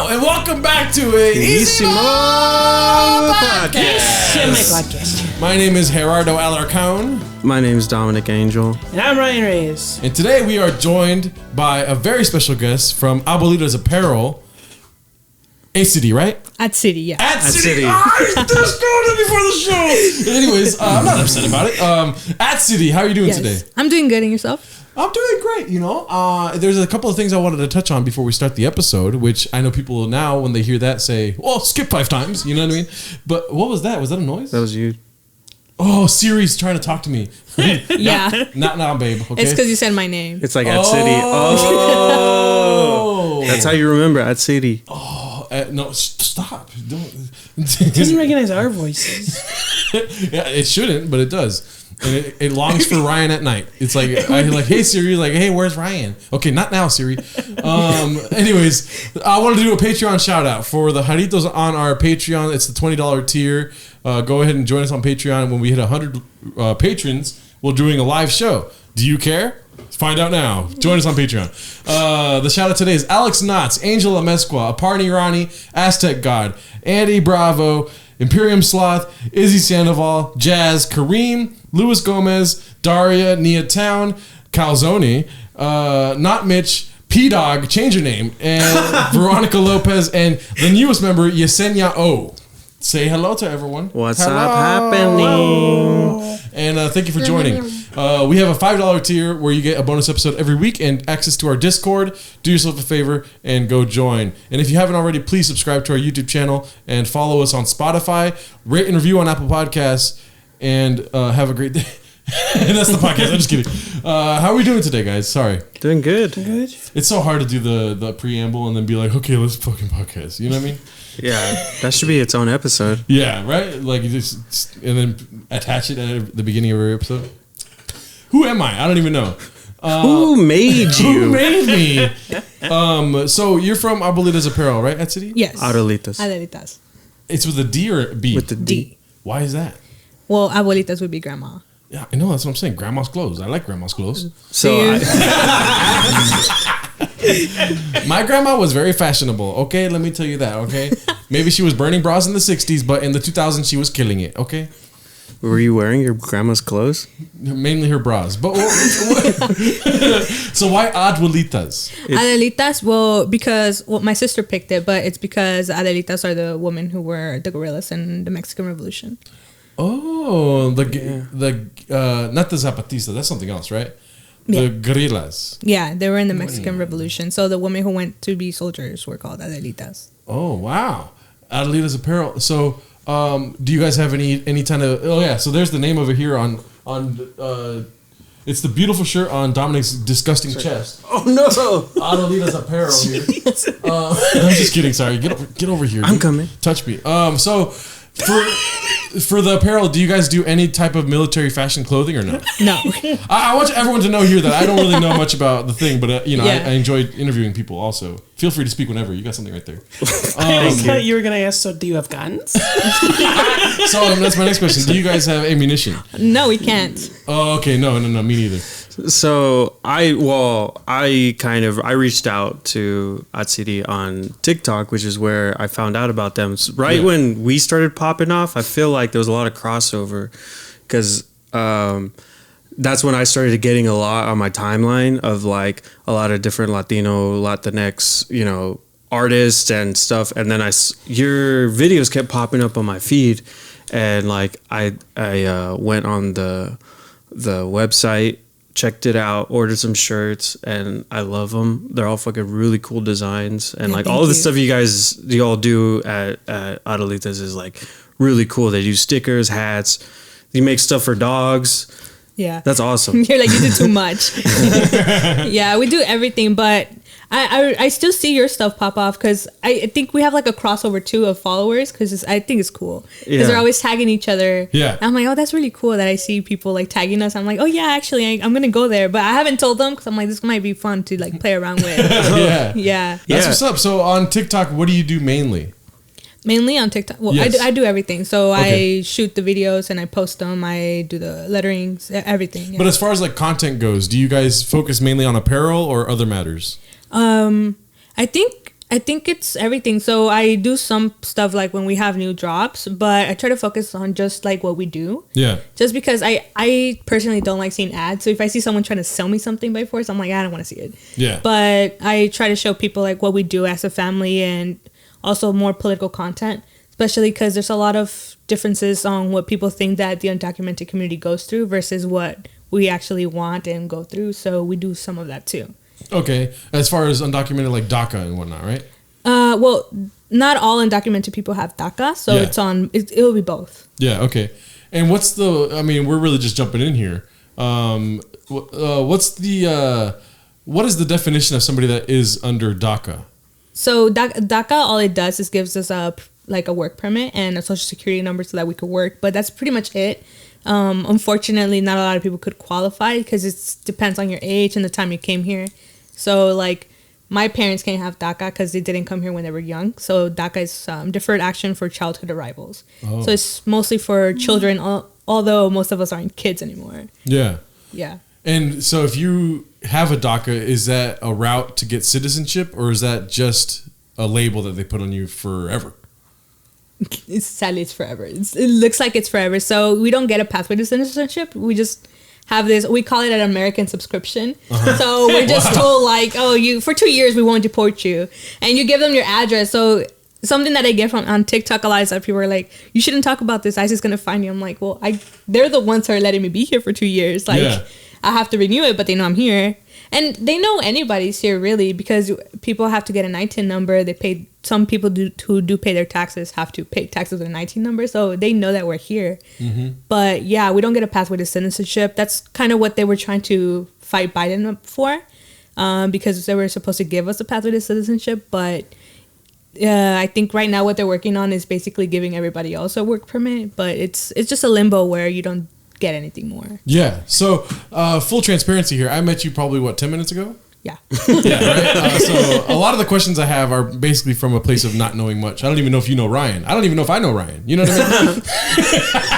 Hello and welcome back to ADELITA'S podcast. My name is Gerardo Alarcón. My name is Dominic Angel. And I'm Ryan Reyes. And today we are joined by a very special guest from ADELITA'S Apparel. A-City, right? At City, yeah. At City. I just told it before the show. Anyways, I'm not upset about it. At City, how are you doing today? I'm doing good. And yourself? I'm doing great, you know. There's a couple of things I wanted to touch on before we start the episode, which I know people will now, when they hear that, say, well, skip 5 times, you know what I mean? But what was that? Was that a noise? That was you. Oh, Siri's trying to talk to me. Yeah. Not now, babe. Okay? It's because you said my name. It's like at City. Oh. That's how you remember at City. No, stop. Don't. It doesn't recognize our voices. Yeah, it shouldn't, but it does. And it longs for Ryan at night. It's like, hey Siri, like, hey, where's Ryan? Okay, not now, Siri. Anyways, I wanted to do a Patreon shout out for the Jaritos on our Patreon. It's the $20 tier. Go ahead and join us on Patreon. When we hit 100 patrons, we're doing a live show. Do you care? Find out now. Join us on Patreon. The shout out today is Alex Knotts, Angel Amesqua, Aparni Rani, Aztec God, Andy Bravo, Imperium Sloth, Izzy Sandoval, Jazz, Kareem, Luis Gomez, Daria, Nia Town, Calzone, Not Mitch, P-Dog, change your name, and Veronica Lopez, and the newest member, Yesenia O. Say hello to everyone. What's up happening? And thank you for joining. We have a $5 tier where you get a bonus episode every week and access to our Discord. Do yourself a favor and go join. And if you haven't already, please subscribe to our YouTube channel and follow us on Spotify. Rate and review on Apple Podcasts. And have a great day. And that's the podcast. I'm just kidding. How are we doing today, guys? Sorry. Doing good. Good. It's so hard to do the preamble and then be like, okay, let's fucking podcast. You know what I mean? Yeah, that should be its own episode. Yeah, right? Like, you just, and then attach it at the beginning of every episode. Who am I? I don't even know. Who made you? Who made me? So you're from ADELITA'S Apparel, right? At City? Yes. ADELITA'S. ADELITA'S. It's with a D or a B? With the D. Why is that? Well, Abuelitas would be grandma. Yeah, I know. That's what I'm saying. Grandma's clothes. I like grandma's clothes. So My grandma was very fashionable. Okay, let me tell you that. Okay, maybe she was burning bras in the 60s, but in the 2000s she was killing it. Okay. Were you wearing your grandma's clothes? Mainly her bras. But so why ADELITA'S? ADELITA'S, well, because my sister picked it, but it's because ADELITA'S are the women who were the guerrillas in the Mexican Revolution. Oh, not the Zapatistas. That's something else, right? The Yeah. guerrillas. Yeah, they were in the Mexican Revolution. So the women who went to be soldiers were called ADELITA'S. Oh, wow. ADELITA'S Apparel. So, do you guys have any kind of... Oh, yeah. So there's the name of it here on it's the beautiful shirt on Dominic's disgusting chest. Oh no! ADELITA'S Apparel here. I'm just kidding. Sorry. Get over here. I'm coming. Touch me. So... For the apparel, do you guys do any type of military fashion clothing or no? No. I want everyone to know here that I don't really know much about the thing, but I enjoy interviewing people also. Feel free to speak whenever. You got something right there. You were going to ask, so do you have guns? So that's my next question. Do you guys have ammunition? No, we can't. Oh, okay. No, me neither. So I reached out to At City on TikTok, which is where I found out about them. Right when we started popping off, I feel like there was a lot of crossover because that's when I started getting a lot on my timeline of like a lot of different Latino, Latinx, artists and stuff. And then your videos kept popping up on my feed, and like I went on the website, checked it out, ordered some shirts, and I love them. They're all fucking really cool designs, and like all of the stuff you all do at ADELITA'S is like really cool. They do stickers, hats. You make stuff for dogs. Yeah, that's awesome. You're like, you do too much. Yeah, we do everything, but I still see your stuff pop off because I think we have like a crossover too of followers because I think it's cool because they're always tagging each other. Yeah, and I'm like, oh, that's really cool that I see people like tagging us. I'm like, oh yeah, actually, I'm gonna go there, but I haven't told them because I'm like, this might be fun to like play around with. Yeah. That's what's up. So on TikTok, what do you do mainly? Mainly on TikTok. Well, yes. I do everything. So I shoot the videos and I post them. I do the letterings, everything. Yeah. But as far as like content goes, do you guys focus mainly on apparel or other matters? I think I think it's everything. So I do some stuff like when we have new drops, but I try to focus on just like what we do. Yeah. Just because I personally don't like seeing ads. So if I see someone trying to sell me something by force, I'm like, I don't want to see it. Yeah. But I try to show people like what we do as a family and also more political content, especially because there's a lot of differences on what people think that the undocumented community goes through versus what we actually want and go through. So we do some of that too. Okay, as far as undocumented, like DACA and whatnot, right? Well, not all undocumented people have DACA, so it'll be both. Yeah, okay. And what's I mean, we're really just jumping in here. What is the definition of somebody that is under DACA? So DACA, all it does is gives us a work permit and a social security number so that we could work, but that's pretty much it. Unfortunately, not a lot of people could qualify because it depends on your age and the time you came here. So, like, my parents can't have DACA because they didn't come here when they were young. So, DACA is deferred action for childhood arrivals. Oh. So, it's mostly for children, although most of us aren't kids anymore. Yeah. Yeah. And so, if you have a DACA, is that a route to get citizenship, or is that just a label that they put on you forever? Sadly, it's forever. It looks like it's forever. So, we don't get a pathway to citizenship. We just have this, we call it an American subscription. So we're just told like, oh, for 2 years we won't deport you, and you give them your address. So something that I get from on TikTok a lot is that people are like, you shouldn't talk about this, ICE is gonna find you. I'm like, well, they're the ones who are letting me be here for 2 years. Like, I have to renew it, but they know I'm here, and they know anybody's here really, because people have to get an ITIN number. Some people who do pay their taxes have to pay taxes with an ITIN number, so they know that we're here. Mm-hmm. But yeah, we don't get a pathway to citizenship. That's kind of what they were trying to fight Biden up for, because they were supposed to give us a pathway to citizenship. But I think right now what they're working on is basically giving everybody else a work permit. But it's just a limbo where you don't get anything more. Yeah. So full transparency here. I met you probably 10 minutes ago. Yeah. Yeah, right? So a lot of the questions I have are basically from a place of not knowing much. I don't even know if you know Ryan. I don't even know if I know Ryan. You know what I mean?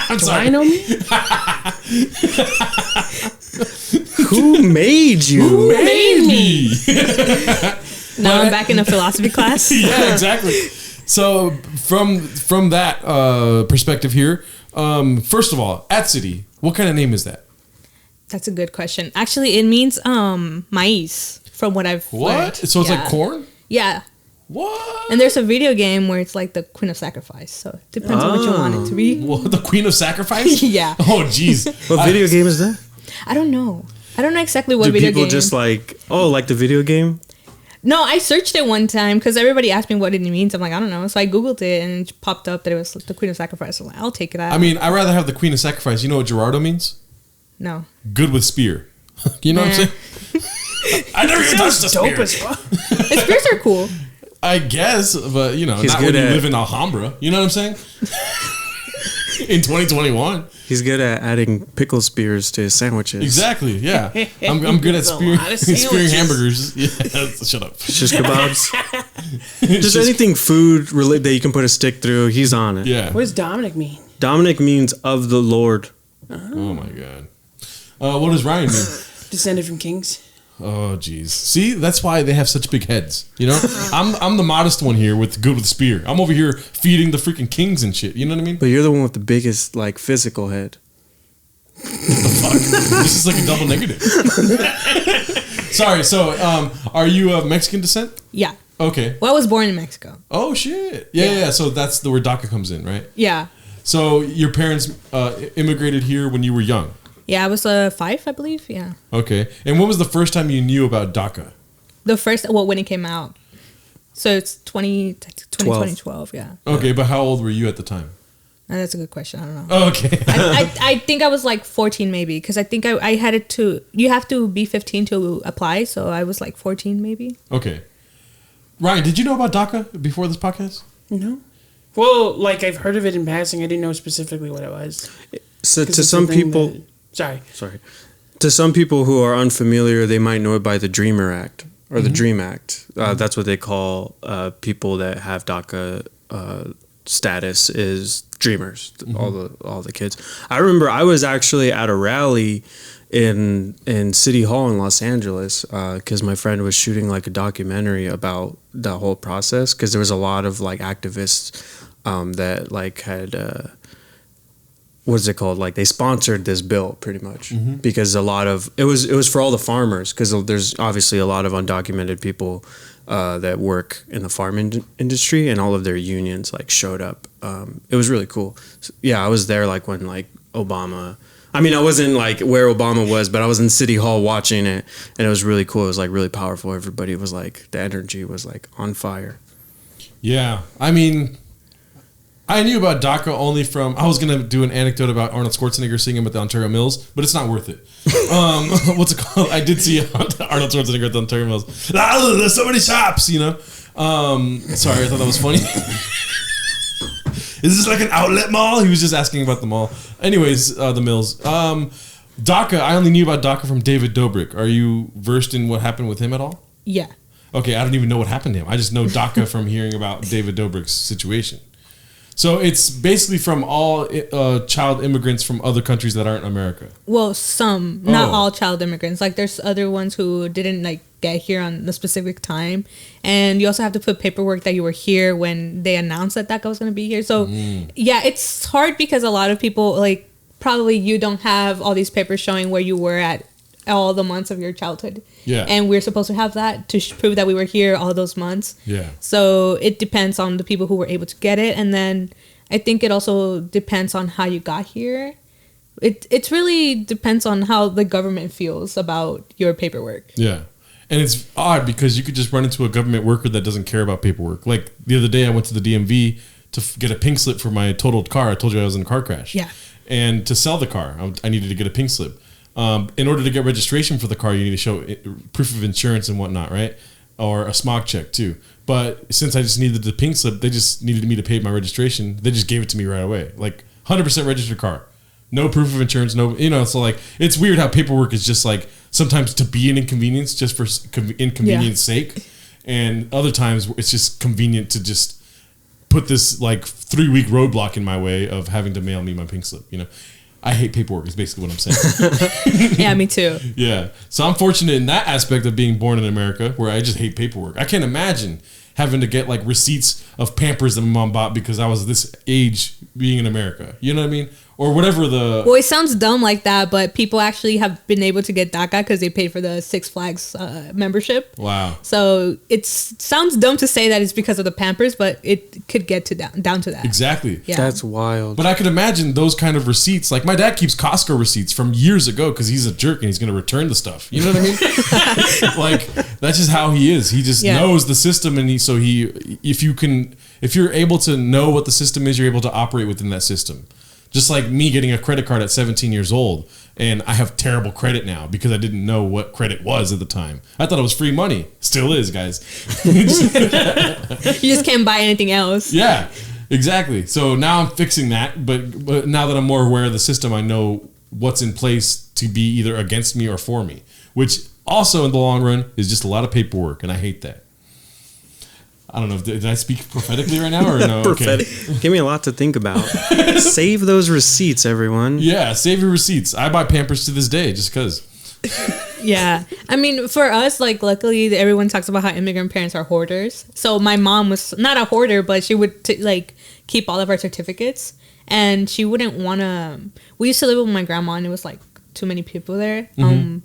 I'm sorry. Do I know me? Who made you? Who made me? Now I'm back in a philosophy class. Yeah, exactly. So from that perspective here, first of all, at City, what kind of name is that? That's a good question. Actually, it means maíz, from what I've learned. So it's like corn? Yeah. What? And there's a video game where it's like the Queen of Sacrifice. So it depends on what you want it to be. Well, the Queen of Sacrifice? Yeah. Oh, jeez. What video game is that? I don't know. I don't know exactly what Do video game. people just like the video game? No, I searched it one time because everybody asked me what it means. I'm like, I don't know. So I Googled it and it popped up that it was the Queen of Sacrifice. I'm like, I'll take it out. I mean, I'd rather have the Queen of Sacrifice. You know what Gerardo means? No. Good with spear. You know what I'm saying? I never even touched a spear. The spears are cool. I guess, but He's not when you live in Alhambra. You know what I'm saying? In 2021. He's good at adding pickle spears to his sandwiches. Exactly, yeah. I'm good at spearing hamburgers. Yeah, shut up. Shish kebabs. Just anything food related that you can put a stick through, he's on it. Yeah. What does Dominic mean? Dominic means of the Lord. Oh my God. What does Ryan mean? Descended from kings. Oh jeez. See, that's why they have such big heads. You know, I'm the modest one here with good with spear. I'm over here feeding the freaking kings and shit. You know what I mean? But you're the one with the biggest physical head. What the fuck? This is like a double negative. Sorry. So, are you of Mexican descent? Yeah. Okay. Well, I was born in Mexico. Oh shit. Yeah. So that's where DACA comes in, right? Yeah. So your parents immigrated here when you were young. Yeah, I was 5, I believe. Yeah. Okay. And when was the first time you knew about DACA? When it came out. So it's 2012, yeah. Okay, but how old were you at the time? That's a good question. I don't know. Oh, okay. I think I was like 14 maybe, because I think I had it to, you have to be 15 to apply, so I was like 14 maybe. Okay. Ryan, did you know about DACA before this podcast? No. Well, I've heard of it in passing. I didn't know specifically what it was. So to some people... Sorry. To some people who are unfamiliar, they might know it by the Dreamer Act or the Dream Act. That's what they call people that have DACA status is dreamers. All the kids. I remember I was actually at a rally in City Hall in Los Angeles because my friend was shooting like a documentary about the whole process, because there was a lot of like activists that like had what's it called, like they sponsored this bill pretty much, because a lot of it was for all the farmers, because there's obviously a lot of undocumented people that work in the farm industry, and all of their unions like showed up. It was really cool. So, yeah, I was there like when like Obama. I mean, I wasn't like where Obama was, but I was in City Hall watching it, and it was really cool. It was like really powerful. Everybody was like, the energy was like on fire. Yeah, I mean, I knew about DACA only from, I was gonna do an anecdote about Arnold Schwarzenegger seeing him at the Ontario Mills, but it's not worth it. What's it called? I did see Arnold Schwarzenegger at the Ontario Mills. There's so many shops, you know. Sorry, I thought that was funny. Is this like an outlet mall? He was just asking about the mall. Anyways, the Mills. DACA, I only knew about DACA from David Dobrik. Are you versed in what happened with him at all? Yeah. Okay, I don't even know what happened to him. I just know DACA from hearing about David Dobrik's situation. So it's basically from all child immigrants from other countries that aren't America. Well, some, not all child immigrants. Like there's other ones who didn't like get here on the specific time, and you also have to put paperwork that you were here when they announced that DACA was going to be here. So yeah, it's hard because a lot of people, like probably you don't have all these papers showing where you were at all the months of your childhood. Yeah. And we're supposed to have that to prove that we were here all those months. Yeah. So it depends on the people who were able to get it, and then I think it also depends on how you got here. It really depends on how the government feels about your paperwork. Yeah. And it's odd because you could just run into a government worker that doesn't care about paperwork. Like the other day I went to the DMV to get a pink slip for my totaled car. I told you I was in a car crash. Yeah. And to sell the car, I needed to get a pink slip. In order to get registration for the car, you need to show proof of insurance and whatnot, right? Or a smog check too. But since I just needed the pink slip, they just needed me to pay my registration. They just gave it to me right away. Like 100% registered car. No proof of insurance, no, you know, so like, it's weird how paperwork is just like, sometimes to be an inconvenience just for inconvenience sake. And other times it's just convenient to just put this like 3-week roadblock in my way of having to mail me my pink slip, you know. I hate paperwork is basically what I'm saying. Yeah, me too. Yeah. So I'm fortunate in that aspect of being born in America where I just hate paperwork. I can't imagine having to get like receipts of Pampers that my mom bought because I was this age being in America. You know what I mean? Or whatever the... Well, it sounds dumb like that, but people actually have been able to get DACA because they paid for the Six Flags membership. Wow. So it sounds dumb to say that it's because of the Pampers, but it could get to down to that. Exactly. Yeah. That's wild. But I could imagine those kind of receipts. Like my dad keeps Costco receipts from years ago because he's a jerk and he's going to return the stuff. You know what I mean? Like that's just how he is. He just knows the system, and if you're able to know what the system is, you're able to operate within that system. Just like me getting a credit card at 17 years old, and I have terrible credit now because I didn't know what credit was at the time. I thought it was free money. Still is, guys. You just can't buy anything else. Yeah, exactly. So now I'm fixing that, but now that I'm more aware of the system, I know what's in place to be either against me or for me, which also in the long run is just a lot of paperwork, and I hate that. I don't know. Did I speak prophetically right now or no? Prophetic. Okay. Give me a lot to think about. Save those receipts, everyone. Yeah, save your receipts. I buy Pampers to this day just because. Yeah. I mean, for us, like, luckily, everyone talks about how immigrant parents are hoarders. So my mom was not a hoarder, but she would, keep all of our certificates. And she wouldn't want to... We used to live with my grandma, and it was, like, too many people there. Mm-hmm.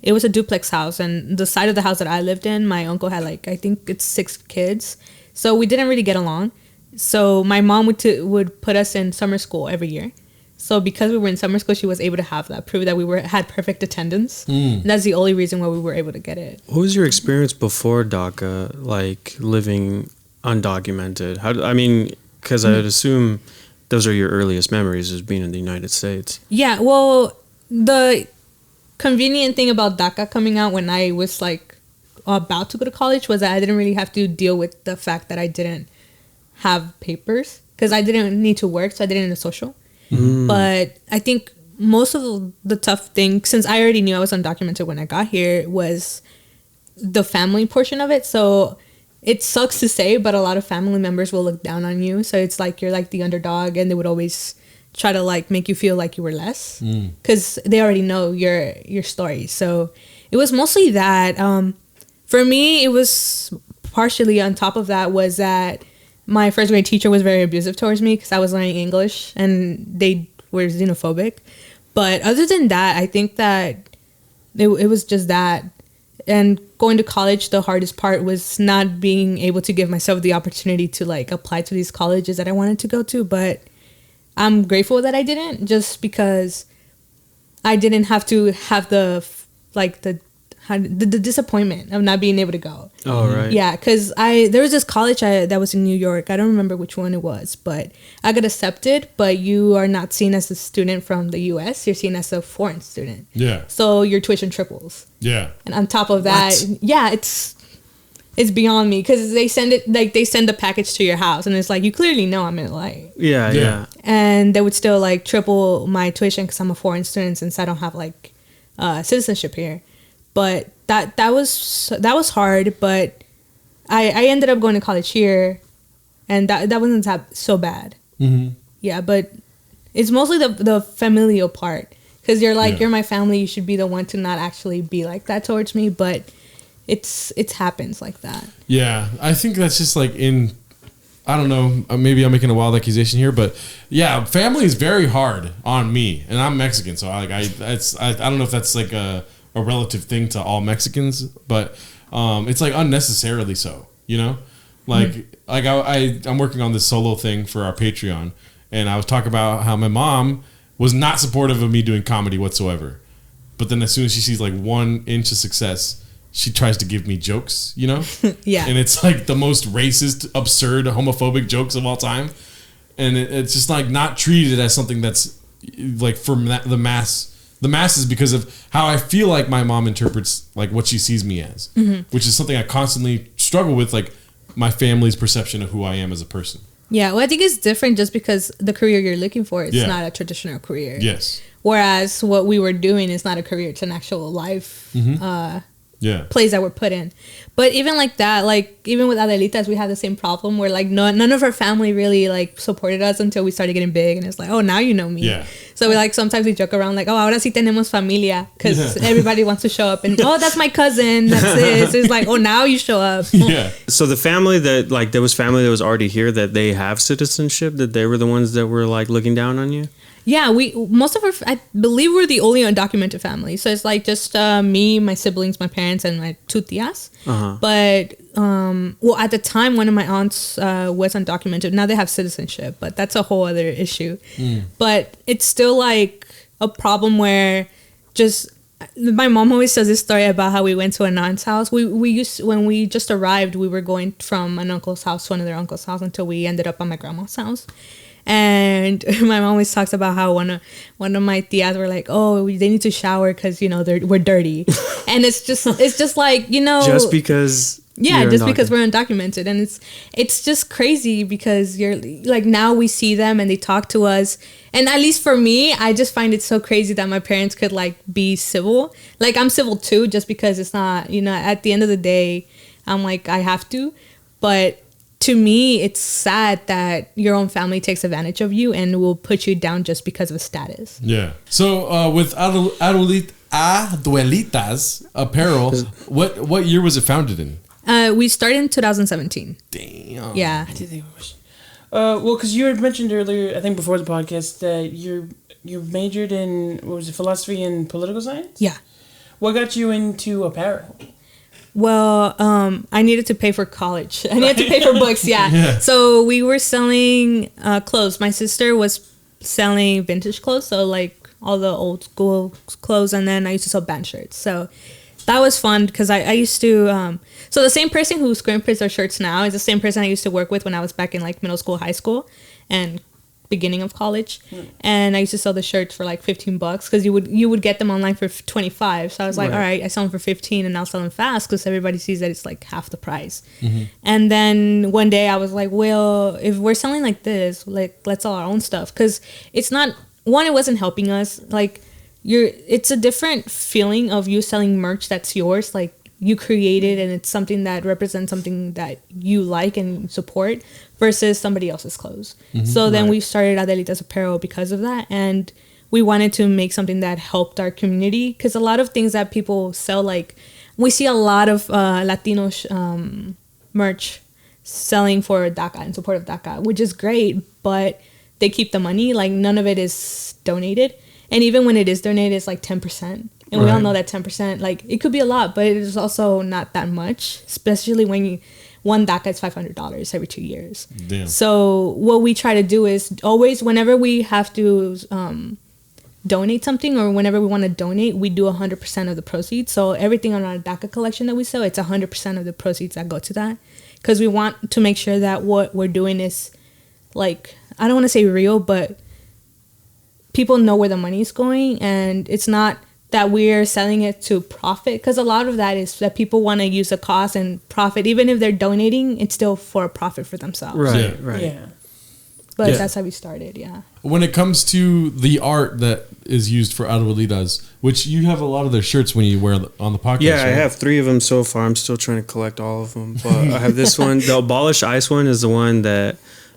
It was a duplex house, and the side of the house that I lived in, my uncle had, I think it's 6 kids. So we didn't really get along. So my mom would put us in summer school every year. So because we were in summer school, she was able to have that, prove that we had perfect attendance. And that's the only reason why we were able to get it. What was your experience before DACA, like living undocumented? Because I would assume those are your earliest memories as being in the United States. Yeah, well, the convenient thing about DACA coming out when I was about to go to college was that I didn't really have to deal with the fact that I didn't have papers because I didn't need to work, so I didn't need a social. But I think most of the tough thing, since I already knew I was undocumented when I got here, was the family portion of it. So it sucks to say, but a lot of family members will look down on you. So it's like you're like the underdog, and they would always try to like make you feel like you were less because they already know your story. So it was mostly that. For me, it was partially on top of that was that my first grade teacher was very abusive towards me because I was learning English and they were xenophobic. But other than that, I think that it was just that. And going to college, the hardest part was not being able to give myself the opportunity to like apply to these colleges that I wanted to go to. But I'm grateful that I didn't, just because I didn't have to have the disappointment of not being able to go. Oh, right. Yeah, because there was this college that was in New York. I don't remember which one it was, but I got accepted, but you are not seen as a student from the U.S. You're seen as a foreign student. Yeah. So your tuition triples. Yeah. And on top of that, yeah, it's beyond me because they send the package to your house and it's like, you clearly know I'm in LA. Yeah. And they would still like triple my tuition because I'm a foreign student since I don't have like citizenship here. But that was hard, but I ended up going to college here, and that wasn't so bad. Mm-hmm. Yeah, but it's mostly the familial part, because you're like, you're my family, you should be the one to not actually be like that towards me, but it happens like that. Yeah, I think that's just like I don't know, maybe I'm making a wild accusation here, but yeah, family is very hard on me, and I'm Mexican, so I don't know if that's like a relative thing to all Mexicans, but it's like unnecessarily so, you know, like I'm working on this solo thing for our Patreon, and I was talking about how my mom was not supportive of me doing comedy whatsoever, but then as soon as she sees like 1 inch of success, she tries to give me jokes, you know. Yeah, and it's like the most racist, absurd, homophobic jokes of all time, and it's just like not treated as something that's like from the masses because of how I feel like my mom interprets like what she sees me as, which is something I constantly struggle with, like my family's perception of who I am as a person. Yeah, well, I think it's different just because the career you're looking for is not a traditional career. Yes. Whereas what we were doing is not a career; it's an actual life place that we're put in. But even like that, like even with ADELITA'S, we had the same problem where like none of our family really like supported us until we started getting big, and it's like, oh, now you know me. Yeah. So we like sometimes we joke around like, oh, ahora sí tenemos familia, because everybody wants to show up, and oh, that's my cousin, that's this. It's like, oh, now you show up. Yeah. So the family that like there was family that was already here that they have citizenship, that they were the ones that were like looking down on you. Yeah, I believe we're the only undocumented family. So it's like just me, my siblings, my parents, and my 2 tias. But, well, at the time, one of my aunts was undocumented. Now they have citizenship, but that's a whole other issue. But it's still like a problem where just... My mom always tells this story about how we went to an aunt's house. When we just arrived, we were going from an uncle's house to another uncle's house until we ended up at my grandma's house. And my mom always talks about how one of my tias were like, oh, they need to shower because, you know, we're dirty. And it's just like, you know, just because because we're undocumented. And it's just crazy because you're like, now we see them and they talk to us. And at least for me, I just find it so crazy that my parents could like be civil. Like I'm civil too, just because it's not, you know, at the end of the day, I'm like, I have to. But to me, it's sad that your own family takes advantage of you and will put you down just because of status. Yeah. So with ADELITA'S Apparel, what year was it founded in? We started in 2017. Damn. Yeah. I did think of a question. Well, because you had mentioned earlier, I think before the podcast, that you majored in, what was it, philosophy and political science? Yeah. What got you into apparel? Well, I needed to pay for college. I needed to pay for books, yeah. So we were selling clothes. My sister was selling vintage clothes, so like all the old school clothes, and then I used to sell band shirts. So that was fun because I used to... so the same person who screen prints our shirts now is the same person I used to work with when I was back in like middle school, high school, and beginning of college. And I used to sell the shirts for like $15 because you would get them online for $25. So I was like, all right, I sell them for $15 and I'll sell them fast because everybody sees that it's like half the price. And then one day I was like, well, if we're selling like this, like let's sell our own stuff, because it's not, one, it wasn't helping us. Like it's a different feeling of you selling merch that's yours. Like you created and it's something that represents something that you like and support versus somebody else's clothes. So then we started ADELITA'S Apparel because of that, and we wanted to make something that helped our community, because a lot of things that people sell, like we see a lot of Latino merch selling for DACA, in support of DACA, which is great, but they keep the money. Like none of it is donated, and even when it is donated, it's like 10%. And we all know that 10%, like it could be a lot, but it is also not that much, especially when one DACA is $500 every 2 years. Damn. So what we try to do is always, whenever we have to donate something, or whenever we want to donate, we do 100% of the proceeds. So everything on our DACA collection that we sell, it's 100% of the proceeds that go to that, because we want to make sure that what we're doing is, like, I don't want to say real, but people know where the money is going, and it's not that we're selling it to profit, because a lot of that is that people want to use the cost and profit. Even if they're donating, it's still for a profit for themselves. Right, right. Yeah. But that's how we started, yeah. When it comes to the art that is used for ADELITA'S, which you have a lot of their shirts when you wear on the podcast. Yeah, right? I have 3 of them so far. I'm still trying to collect all of them. But I have this one. The Abolish ICE one is the one that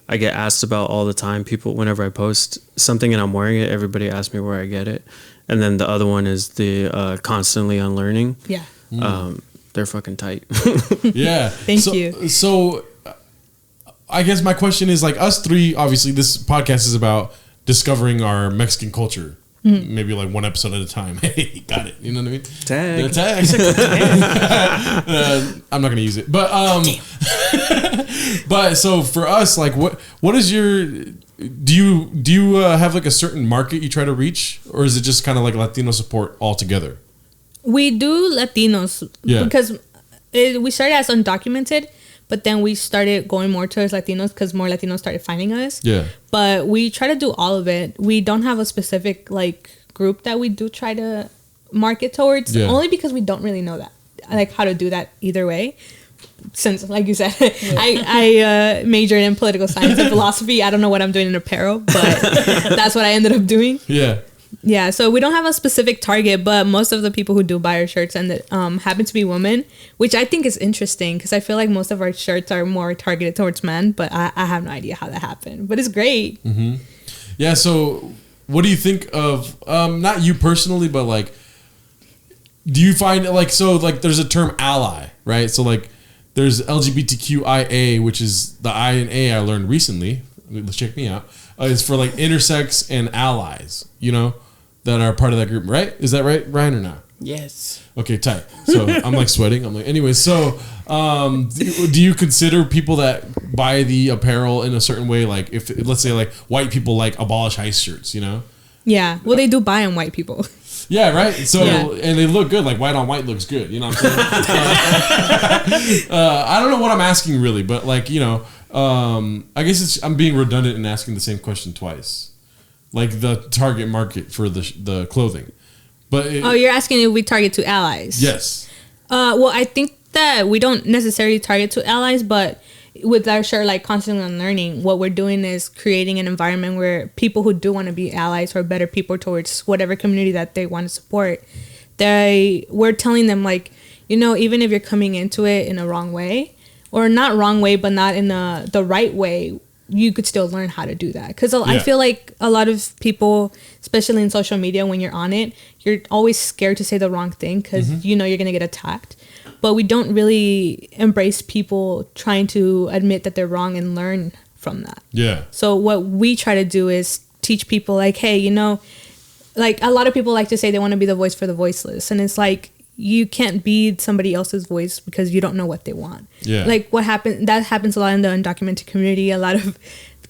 I get asked about all the time. People, whenever I post something and I'm wearing it, everybody asks me where I get it. And then the other one is the Constantly Unlearning. Yeah. They're fucking tight. Yeah. Thank you. So I guess my question is, like, us 3, obviously this podcast is about discovering our Mexican culture. Maybe like one episode at a time. Hey, got it. You know what I mean? Tag. The tag. I'm not gonna use it, but but so for us, like, what is your, do you have like a certain market you try to reach, or is it just kind of like Latino support altogether? We do Latinos, because we started as undocumented, but then we started going more towards Latinos because more Latinos started finding us. Yeah. But we try to do all of it. We don't have a specific like group that we do try to market towards, only because we don't really know that, like, how to do that either way. Since, like you said, I majored in political science and philosophy. I don't know what I'm doing in apparel, but that's what I ended up doing. Yeah. Yeah, so we don't have a specific target, but most of the people who do buy our shirts happen to be women, which I think is interesting, because I feel like most of our shirts are more targeted towards men, but I have no idea how that happened. But it's great. Mm-hmm. Yeah, so what do you think of, not you personally, but like, do you find, like, so like there's a term ally, right? So like there's LGBTQIA, which is the I and A I learned recently. Let's check me out. It's for like intersex and allies, you know, that are part of that group, right? Is that right, Ryan, or not? Yes. Okay, tight. So I'm like sweating. I'm like, anyway, so do you consider people that buy the apparel in a certain way, like if, let's say, like white people like Abolish ICE shirts, you know? Yeah, well, they do buy on white people. Yeah, right. So and they look good. Like white on white looks good. You know what I'm saying? I don't know what I'm asking really, but like, you know, I guess I'm being redundant in asking the same question twice. Like the target market for the clothing, but you're asking if we target to allies? Yes. Well, I think that we don't necessarily target to allies, but with our shirt, like Constantly Unlearning, what we're doing is creating an environment where people who do want to be allies or better people towards whatever community that they want to support, we're telling them, like, you know, even if you're coming into it in a wrong way, or not wrong way, but not in the right way, you could still learn how to do that. Because I feel like a lot of people, especially in social media, when you're on it, you're always scared to say the wrong thing because you know you're going to get attacked. But we don't really embrace people trying to admit that they're wrong and learn from that. Yeah. So what we try to do is teach people, like, hey, you know, like a lot of people like to say they want to be the voice for the voiceless. And it's like, you can't be somebody else's voice because you don't know what they want. Yeah. Like that happens a lot in the undocumented community. A lot of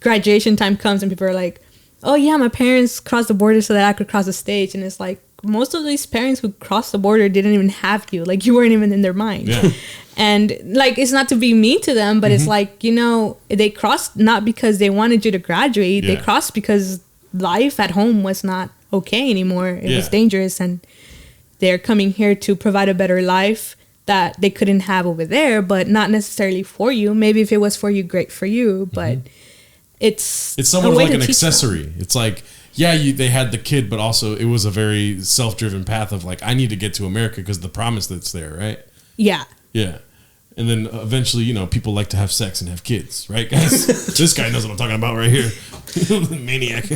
graduation time comes and people are like, oh yeah, my parents crossed the border so that I could cross the stage. And it's like, most of these parents who crossed the border didn't even have you. Like, you weren't even in their mind. Yeah. And like, it's not to be mean to them, but it's like, you know, they crossed not because they wanted you to graduate. They crossed because life at home was not okay anymore. It was dangerous, and they're coming here to provide a better life that they couldn't have over there, but not necessarily for you. Maybe if it was for you, great for you, but it's somewhat like an accessory. Them. It's like, yeah, they had the kid, but also it was a very self-driven path of like, I need to get to America because the promise that's there, right? Yeah. Yeah. And then eventually, you know, people like to have sex and have kids, right, guys? This guy knows what I'm talking about right here. Maniac.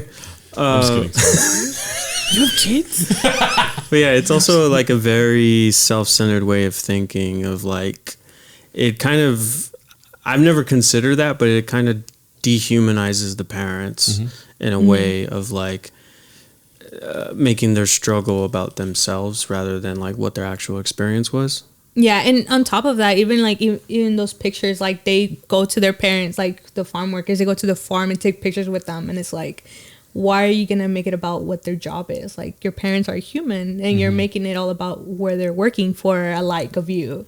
I'm just kidding. You have kids? But yeah, it's also like a very self-centered way of thinking of like, it kind of, I've never considered that, but it kind of dehumanizes the parents in a way of like making their struggle about themselves rather than like what their actual experience was. Yeah, and on top of that, even like even those pictures, like they go to their parents, like the farm workers, they go to the farm and take pictures with them, and it's like, why are you gonna make it about what their job is? Like your parents are human, and you're making it all about where they're working for a like of you,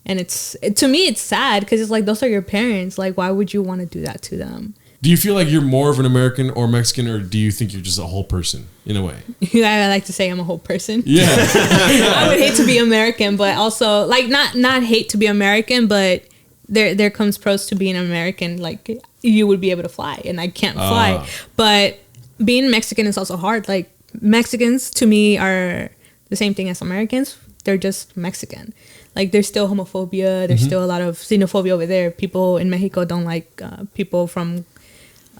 and to me it's sad because it's like those are your parents. Like why would you want to do that to them? Do you feel like you're more of an American or Mexican, or do you think you're just a whole person in a way? I like to say I'm a whole person. Yeah. I would hate to be American, but also like not hate to be American, but there comes pros to being American. Like you would be able to fly, and I can't fly. But being Mexican is also hard. Like Mexicans to me are the same thing as Americans. They're just Mexican. Like there's still homophobia. There's still a lot of xenophobia over there. People in Mexico don't like people from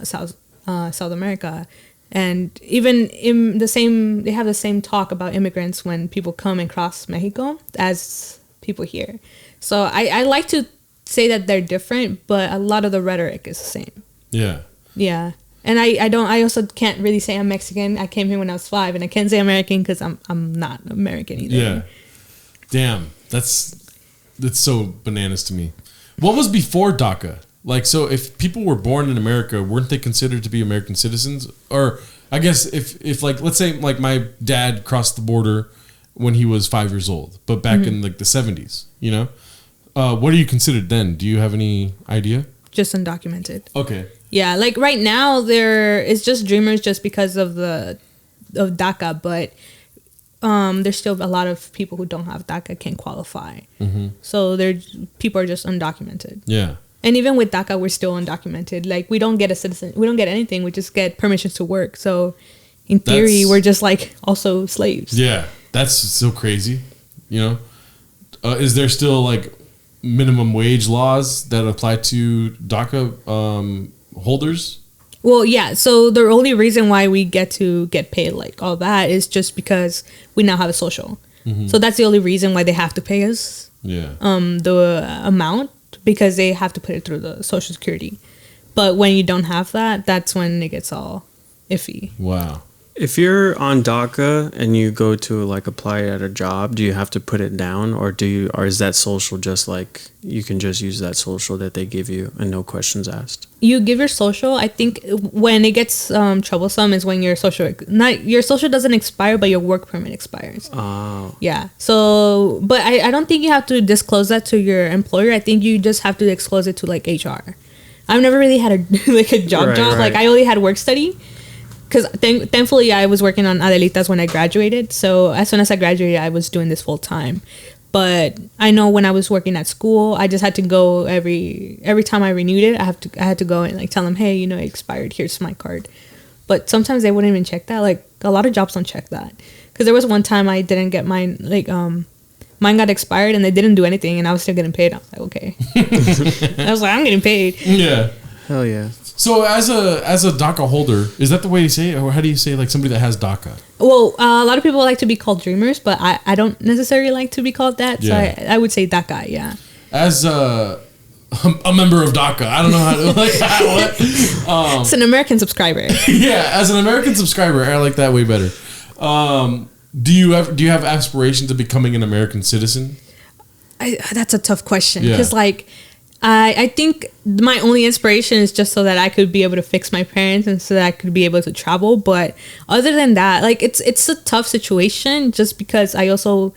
South America, and even in they have the same talk about immigrants when people come and cross Mexico as people here. So I like to say that they're different, but a lot of the rhetoric is the same. Yeah, and I also can't really say I'm Mexican. I came here when I was 5, and I can't say American because I'm not American either. Yeah, damn, that's so bananas to me. What was before DACA? Like, so if people were born in America, weren't they considered to be American citizens? Or I guess if like, let's say like my dad crossed the border when he was 5 years old, but back in like the 70s, you know, what are you considered then? Do you have any idea? Just undocumented. Okay. Yeah, like right now it's just dreamers just because of DACA, but there's still a lot of people who don't have DACA can qualify. So people are just undocumented. Yeah. And even with DACA, we're still undocumented. Like we don't get a citizen, we don't get anything. We just get permissions to work. So in theory, we're just like also slaves. Yeah, that's so crazy. You know, is there still like minimum wage laws that apply to DACA holders? Well, yeah. So the only reason why we get to get paid like all that is just because we now have a social. So that's the only reason why they have to pay us. Yeah. The amount. Because they have to put it through the Social Security. But when you don't have that, that's when it gets all iffy. Wow. If you're on DACA and you go to like apply at a job, do you have to put it down, or is that social just like you can just use that social that they give you and no questions asked? You give your social. I think when it gets troublesome is when your social doesn't expire, but your work permit expires. Oh. Yeah. So, but I don't think you have to disclose that to your employer. I think you just have to disclose it to like HR. I've never really had a job. Right. Like I only had work study. Because thankfully I was working on ADELITA'S when I graduated. So as soon as I graduated, I was doing this full time. But I know when I was working at school, I just had to go every time I renewed it. I had to go and like tell them, hey, you know, it expired. Here's my card. But sometimes they wouldn't even check that. Like a lot of jobs don't check that. Because there was one time I didn't get mine. Like mine got expired and they didn't do anything, and I was still getting paid. I was like, okay. I was like, I'm getting paid. Yeah. Hell yeah. So as a DACA holder, is that the way you say it? Or how do you say like somebody that has DACA? Well, a lot of people like to be called dreamers, but I don't necessarily like to be called that. Yeah. So I would say DACA, yeah. As a member of DACA, I don't know how to like what. It's an American subscriber. Yeah, as an American subscriber, I like that way better. Do you have aspirations of becoming an American citizen? That's a tough question Yeah. because like I think my only inspiration is just so that I could be able to fix my parents and so that I could be able to travel. But other than that, like it's a tough situation just because I also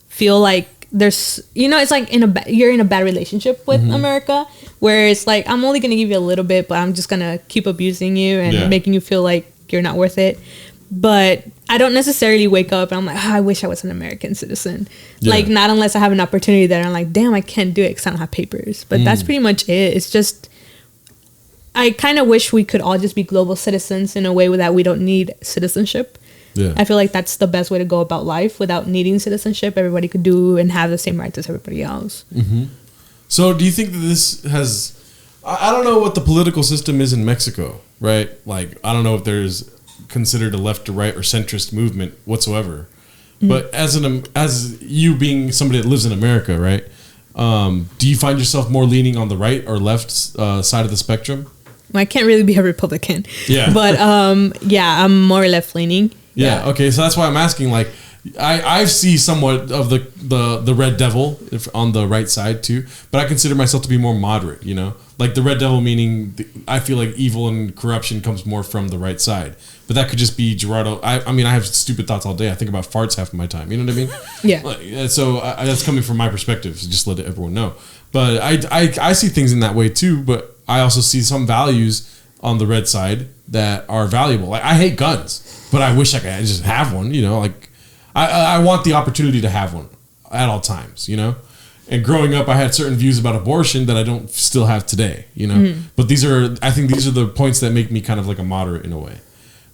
feel like there's, you know, it's like you're in a bad relationship with America where it's like, I'm only going to give you a little bit, but I'm just going to keep abusing you and making you feel like you're not worth it. But I don't necessarily wake up and I'm like, I wish I was an American citizen. Yeah. Like, not unless I have an opportunity that I'm like, damn, I can't do it because I don't have papers. But that's pretty much it. It's just, I kind of wish we could all just be global citizens in a way that we don't need citizenship. Yeah. I feel like that's the best way to go about life without needing citizenship. Everybody could do and have the same rights as everybody else. Mm-hmm. So do you think that this has... I don't know what the political system is in Mexico, right? Like, I don't know if there's considered a left to right or centrist movement whatsoever. Mm-hmm. But as you being somebody that lives in America, right? Do you find yourself more leaning on the right or left side of the spectrum? Well, I can't really be a Republican. Yeah. But I'm more left leaning. Yeah. Okay. So that's why I'm asking. Like, I see somewhat of the red devil on the right side too, but I consider myself to be more moderate. You know, like the red devil meaning I feel like evil and corruption comes more from the right side. But that could just be Gerardo. I mean, I have stupid thoughts all day. I think about farts half of my time. You know what I mean? Yeah. So that's coming from my perspective. So just let everyone know. But I see things in that way too. But I also see some values on the red side that are valuable. Like I hate guns, but I wish I could just have one. You know, like I want the opportunity to have one at all times. You know. And growing up, I had certain views about abortion that I don't still have today. You know. Mm-hmm. But I think these are the points that make me kind of like a moderate in a way.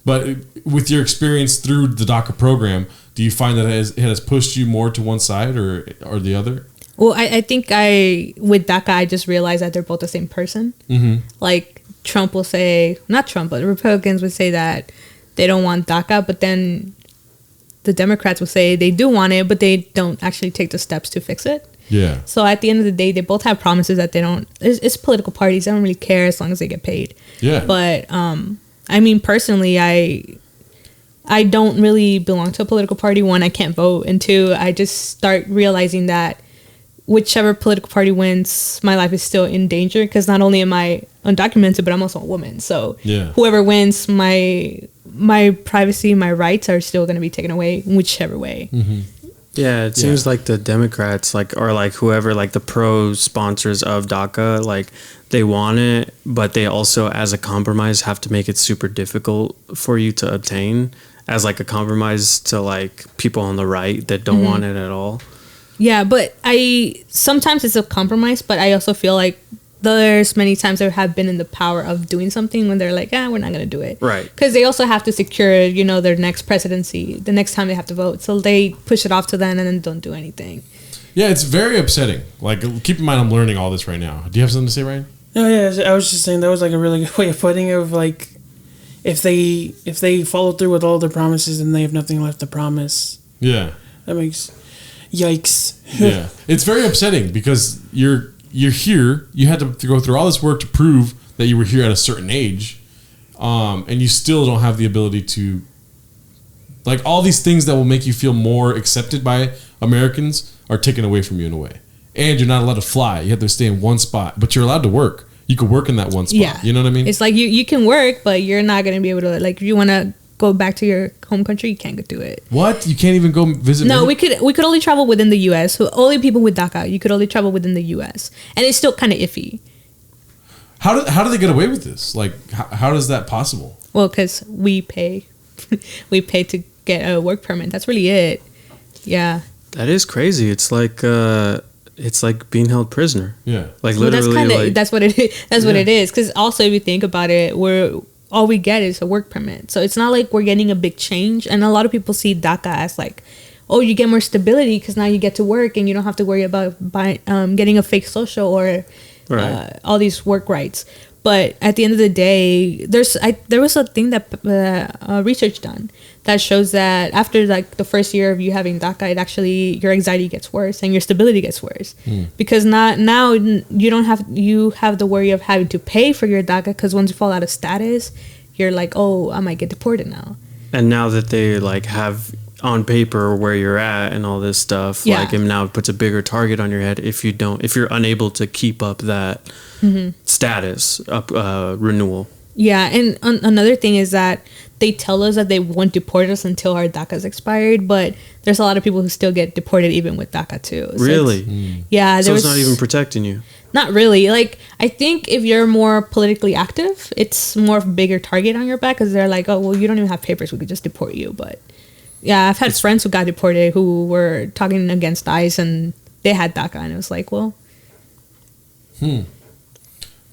But with your experience through the DACA program, do you find that it has pushed you more to one side or the other? Well, I think with DACA, I just realized that they're both the same person. Mm-hmm. Like Trump will say, not Trump, but the Republicans would say that they don't want DACA, but then the Democrats will say they do want it, but they don't actually take the steps to fix it. Yeah. So at the end of the day, they both have promises that they don't. It's political parties. They don't really care as long as they get paid. Yeah. But I mean, personally, I don't really belong to a political party. One, I can't vote. And two, I just start realizing that whichever political party wins, my life is still in danger because not only am I undocumented, but I'm also a woman. So whoever wins, my privacy, my rights are still going to be taken away whichever way. Mm-hmm. Yeah, it seems like the Democrats, or whoever, the pro sponsors of DACA, they want it, but they also, as a compromise, have to make it super difficult for you to obtain, as a compromise to people on the right that don't want it at all. Yeah, but sometimes it's a compromise, but I also feel like there's many times there have been in the power of doing something when they're like, we're not going to do it. Right. Because they also have to secure, their next presidency, the next time they have to vote. So they push it off to then and then don't do anything. Yeah, it's very upsetting. Keep in mind, I'm learning all this right now. Do you have something to say, Ryan? No, yeah, I was just saying that was a really good way of putting it. Of if they follow through with all their promises, then they have nothing left to promise. Yeah. That makes yikes. Yeah, it's very upsetting because you're here. You had to go through all this work to prove that you were here at a certain age, and you still don't have the ability to, all these things that will make you feel more accepted by Americans are taken away from you in a way. And you're not allowed to fly. You have to stay in one spot, but you're allowed to work. You can work in that one spot. Yeah. You know what I mean? It's you can work, but you're not going to be able to, if you want to go back to your home country, you can't do it. What? You can't even go visit? No, we could only travel within the U.S. So only people with DACA, you could only travel within the U.S. And it's still kind of iffy. How do they get away with this? How is that possible? Well, because we pay to get a work permit. That's really it. Yeah. That is crazy. It's like being held prisoner. Yeah. Literally. That's what it is. That's what it is. Because also, if you think about it, all we get is a work permit. So it's not like we're getting a big change. And a lot of people see DACA as you get more stability because now you get to work and you don't have to worry about getting a fake social or all these work rights. But at the end of the day, there was a thing that research done that shows that after the first year of you having DACA, your anxiety gets worse and your stability gets worse because now you have the worry of having to pay for your DACA because once you fall out of status, you're I might get deported now. And now that they have on paper where you're at and all this stuff, and now it puts a bigger target on your head if you're unable to keep up that status renewal. Yeah, and another thing is that they tell us that they won't deport us until our DACA's expired, but there's a lot of people who still get deported even with DACA too. So really? Yeah. So it's not even protecting you? Not really. I think if you're more politically active, it's more of a bigger target on your back because they're oh, well, you don't even have papers. We could just deport you. But yeah, I've had friends who got deported who were talking against ICE and they had DACA and it was well.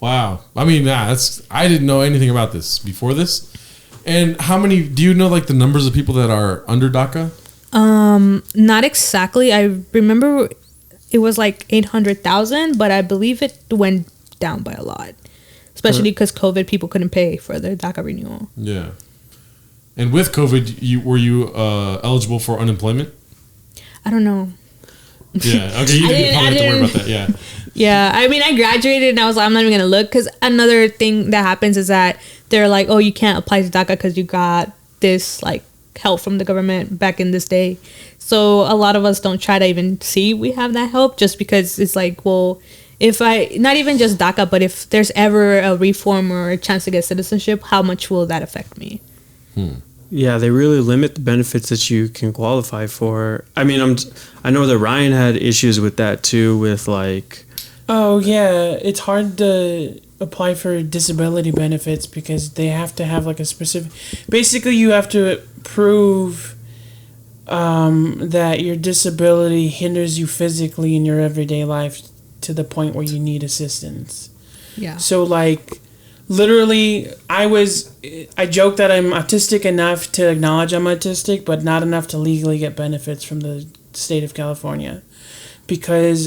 Wow. I mean, I didn't know anything about this before this. And how many? Do you know like the numbers of people that are under DACA? Not exactly. I remember it was like 800,000, but I believe it went down by a lot, especially because COVID, people couldn't pay for their DACA renewal. Yeah. And with COVID, were you eligible for unemployment? I don't know. Yeah. Okay. You didn't probably have to worry about that. Yeah. Yeah. I mean, I graduated and I was like, I'm not even going to look, because another thing that happens is that they're like, oh, you can't apply to DACA because you got this like help from the government back in this day. So a lot of us don't try to even see we have that help, just because it's like, well, if not even just DACA, but if there's ever a reform or a chance to get citizenship, how much will that affect me? Yeah, they really limit the benefits that you can qualify for. I mean, I know that Ryan had issues with that too, with like... Oh, yeah. It's hard to apply for disability benefits because they have to have like a specific... Basically, you have to prove that your disability hinders you physically in your everyday life to the point where you need assistance. Yeah. So, like... Literally, I joke that I'm autistic enough to acknowledge I'm autistic, but not enough to legally get benefits from the state of California. Because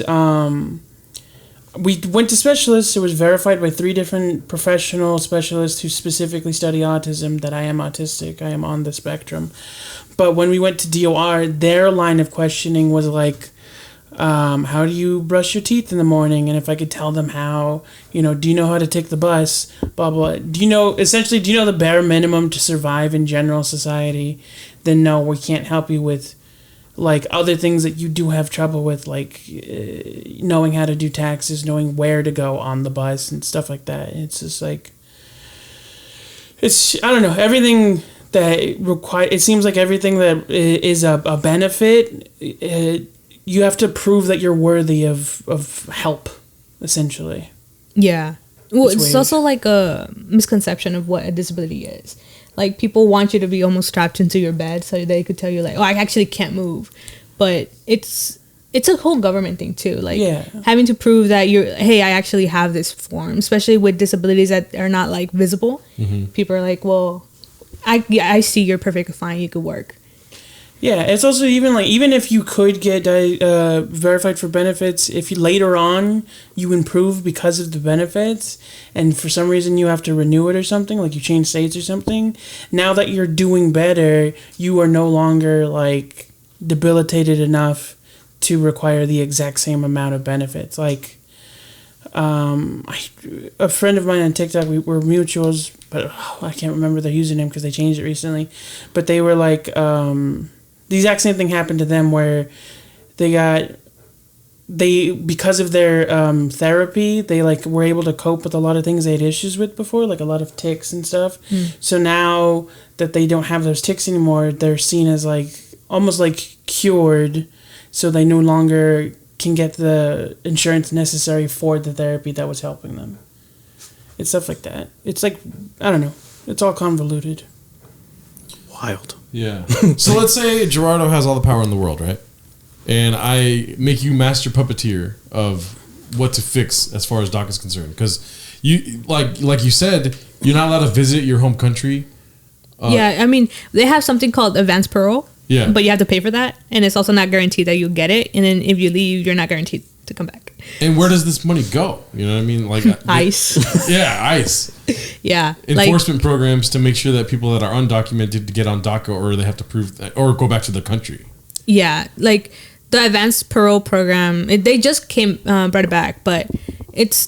we went to specialists. It was verified by 3 different professional specialists who specifically study autism that I am autistic. I am on the spectrum. But when we went to DOR, their line of questioning was like, how do you brush your teeth in the morning? And if I could tell them how, do you know how to take the bus? Blah, blah. Do you know the bare minimum to survive in general society? Then no, we can't help you with like other things that you do have trouble with, like knowing how to do taxes, knowing where to go on the bus and stuff like that. It's just like, I don't know, everything that it seems like everything that is a benefit, you have to prove that you're worthy of help, essentially. Yeah. Well, it's also like a misconception of what a disability is. Like, people want you to be almost strapped into your bed so they could tell you, like, oh, I actually can't move. But it's a whole government thing, too. Like, having to prove that hey, I actually have this form, especially with disabilities that are not, like, visible. Mm-hmm. People are like, well, I see you're perfectly fine. You could work. Yeah, it's also even if you could get verified for benefits, if you later on you improve because of the benefits, and for some reason you have to renew it or something, like you change states or something, now that you're doing better, you are no longer like debilitated enough to require the exact same amount of benefits. Like, a friend of mine on TikTok, we were mutuals, but I can't remember their username because they changed it recently, but they were like... the exact same thing happened to them where because of their therapy, they like were able to cope with a lot of things they had issues with before, like a lot of tics and stuff. So now that they don't have those tics anymore, they're seen as like almost like cured, so they no longer can get the insurance necessary for the therapy that was helping them. It's stuff like that. It's like, I don't know, it's all convoluted. Wild. Yeah. So let's say Gerardo has all the power in the world, right? And I make you master puppeteer of what to fix as far as DACA is concerned. Because you, like you said, you're not allowed to visit your home country. Yeah, I mean, they have something called advance parole. Yeah. But you have to pay for that. And it's also not guaranteed that you'll get it. And then if you leave, you're not guaranteed to come back. And where does this money go? You know what I mean? Like ICE. Yeah, ICE. Yeah. Enforcement programs to make sure that people that are undocumented to get on DACA, or they have to prove that, or go back to the country. Yeah, like the advanced parole program, they just brought it back, but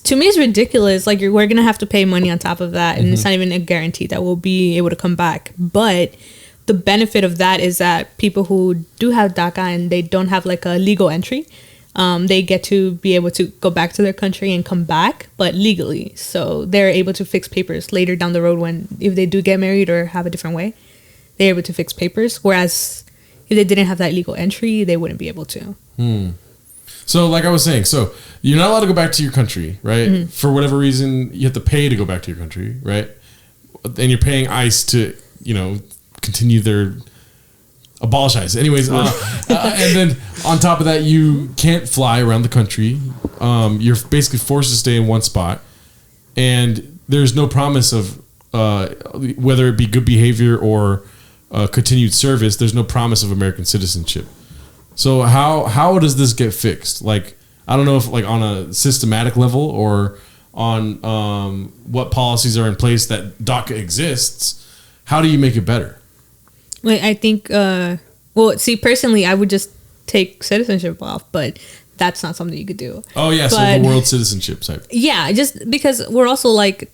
to me it's ridiculous. Like, we're gonna have to pay money on top of that, and it's not even a guarantee that we'll be able to come back. But the benefit of that is that people who do have DACA and they don't have like a legal entry, they get to be able to go back to their country and come back, but legally. So they're able to fix papers later down the road if they do get married or have a different way, they're able to fix papers. Whereas if they didn't have that legal entry, they wouldn't be able to. So like I was saying, so you're not allowed to go back to your country, right? Mm-hmm. For whatever reason, you have to pay to go back to your country, right? And you're paying ICE to, continue their... abolish ICE. Anyways, and then on top of that, you can't fly around the country. You're basically forced to stay in one spot, and there's no promise of whether it be good behavior or continued service, there's no promise of American citizenship. So how does this get fixed? Like, I don't know if like on a systematic level or on what policies are in place that DACA exists. How do you make it better? Well, I think, well, see, personally, I would just take citizenship off, but that's not something you could do. Oh, yeah, so the world citizenship type. Yeah, just because we're also like,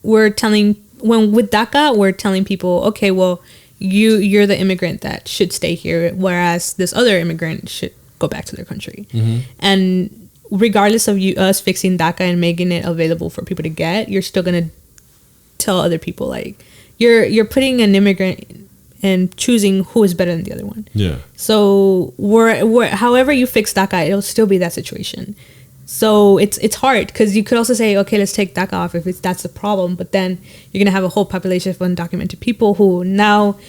with DACA, we're telling people, okay, well, you're the immigrant that should stay here, whereas this other immigrant should go back to their country. Mm-hmm. And regardless of us fixing DACA and making it available for people to get, you're still going to tell other people, like, you're putting an immigrant and choosing who is better than the other one. Yeah. So however you fix DACA, it'll still be that situation. So it's hard because you could also say, okay, let's take DACA off if that's the problem, but then you're gonna have a whole population of undocumented people who now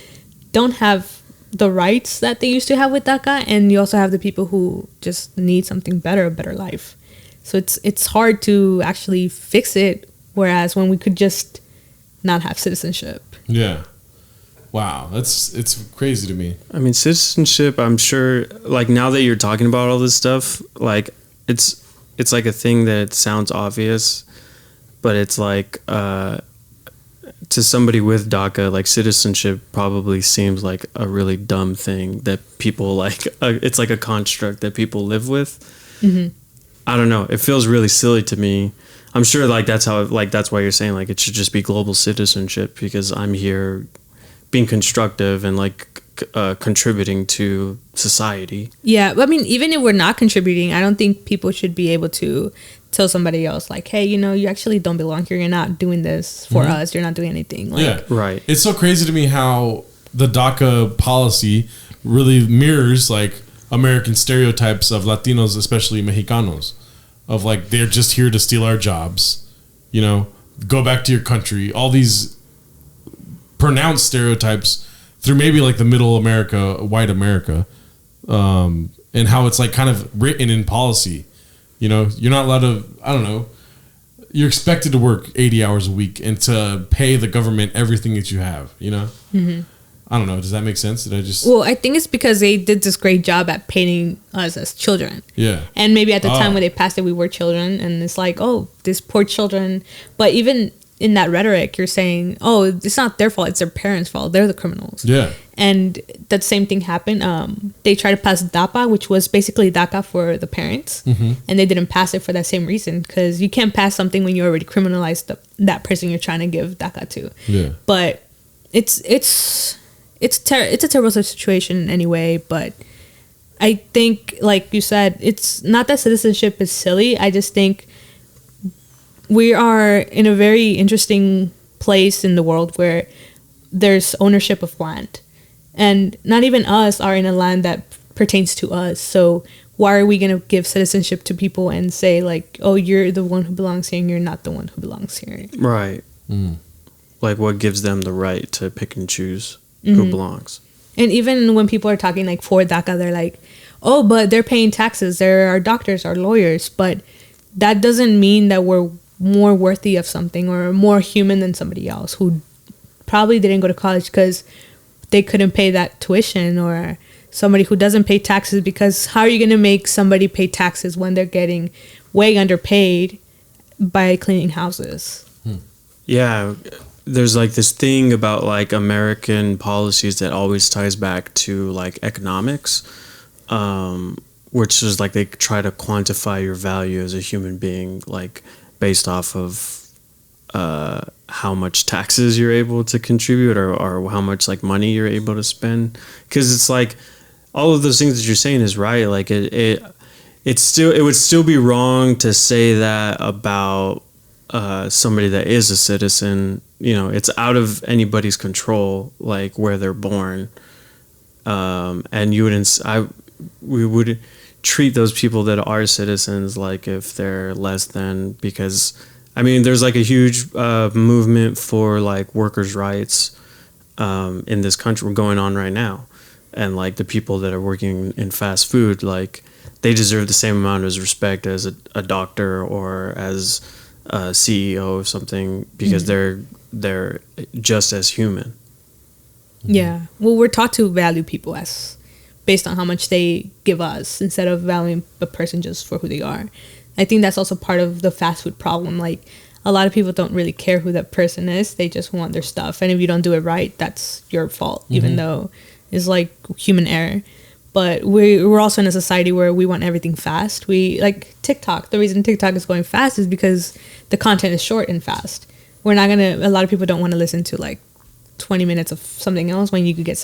don't have the rights that they used to have with DACA, and you also have the people who just need something better, a better life. So it's hard to actually fix it. Whereas when we could just not have citizenship. Yeah. Wow, it's crazy to me. I mean, citizenship, I'm sure, like, now that you're talking about all this stuff, like, it's like a thing that sounds obvious, but it's like, to somebody with DACA, like, citizenship probably seems like a really dumb thing that people, like, it's like a construct that people live with. Mm-hmm. I don't know. It feels really silly to me. I'm sure, like, that's why you're saying, like, it should just be global citizenship because I'm here being constructive and like contributing to society. Yeah, I mean, even if we're not contributing, I don't think people should be able to tell somebody else like, hey, you actually don't belong here. You're not doing this for us. You're not doing anything. Like, yeah, right. It's so crazy to me how the DACA policy really mirrors like American stereotypes of Latinos, especially Mexicanos, of like they're just here to steal our jobs. Go back to your country. All these pronounced stereotypes through maybe like the middle America, white America, and how it's like kind of written in policy. You're not allowed to, I don't know, you're expected to work 80 hours a week and to pay the government everything that you have, Mm-hmm. I don't know. Does that make sense? Well, I think it's because they did this great job at painting us as children. Yeah. And maybe at the time when they passed it, we were children, and it's like, oh, these poor children. But even in that rhetoric, you're saying, oh, it's not their fault, it's their parents' fault. They're the criminals. Yeah. And that same thing happened. They tried to pass DAPA, which was basically DACA for the parents. Mm-hmm. And they didn't pass it for that same reason, because you can't pass something when you already criminalized that person you're trying to give DACA to. Yeah. But it's a terrible situation anyway, but I think, like you said, it's not that citizenship is silly. I just think we are in a very interesting place in the world where there's ownership of land, and not even us are in a land that pertains to us. So why are we going to give citizenship to people and say like, oh, you're the one who belongs here and you're not the one who belongs here? Right. Mm. Like, what gives them the right to pick and choose who belongs? And even when people are talking like for DACA, they're like, oh, but they're paying taxes. They're our doctors, our lawyers. But that doesn't mean that we're more worthy of something or more human than somebody else who probably didn't go to college because they couldn't pay that tuition, or somebody who doesn't pay taxes, because how are you going to make somebody pay taxes when they're getting way underpaid by cleaning houses? Yeah. There's like this thing about like American policies that always ties back to like economics, which is like they try to quantify your value as a human being, like based off of how much taxes you're able to contribute, or how much like money you're able to spend. Because it's like all of those things that you're saying is right. Like it would still be wrong to say that about somebody that is a citizen. It's out of anybody's control, like where they're born, and we would treat those people that are citizens like if they're less than, because I mean there's like a huge movement for like workers' rights in this country going on right now, and like the people that are working in fast food, like they deserve the same amount of respect as a doctor or as a CEO of something, because they're just as human. Yeah. Well, we're taught to value people as based on how much they give us instead of valuing a person just for who they are. I think that's also part of the fast food problem. Like, a lot of people don't really care who that person is. They just want their stuff. And if you don't do it right, that's your fault, even though it's like human error. But we're also in a society where we want everything fast. We like TikTok. The reason TikTok is going fast is because the content is short and fast. A lot of people don't want to listen to like 20 minutes of something else when you could get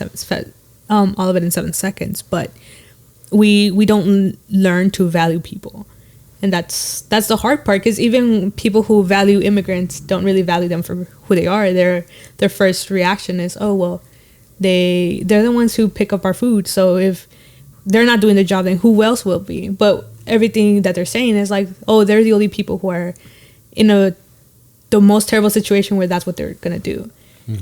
all of it in 7 seconds. But we don't learn to value people. And that's the hard part, because even people who value immigrants don't really value them for who they are. Their first reaction is, oh, well, they're the ones who pick up our food. So if they're not doing the job, then who else will be? But everything that they're saying is like, oh, they're the only people who are in the most terrible situation where that's what they're going to do.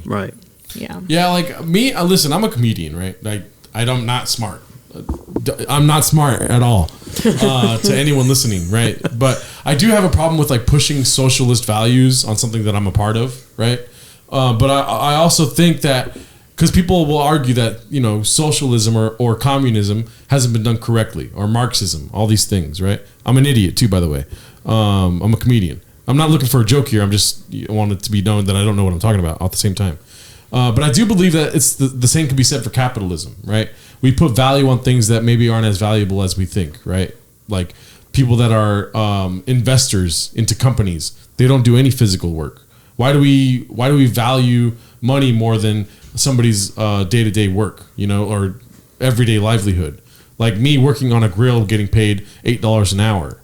Right. Yeah. Yeah, like me, listen, I'm a comedian, right? Like, I'm not smart. I'm not smart at all to anyone listening, right? But I do have a problem with like pushing socialist values on something that I'm a part of, right? But I also think that because people will argue that, you know, socialism or communism hasn't been done correctly, or Marxism, all these things, right? I'm an idiot too, by the way. I'm a comedian. I'm not looking for a joke here. I'm just wanted to be known that I don't know what I'm talking about at the same time. But I do believe that it's the same can be said for capitalism, right? We put value on things that maybe aren't as valuable as we think, right? Like people that are investors into companies, they don't do any physical work. Why do we value money more than somebody's day-to-day work, you know, or everyday livelihood? Like me working on a grill, getting paid $8 an hour,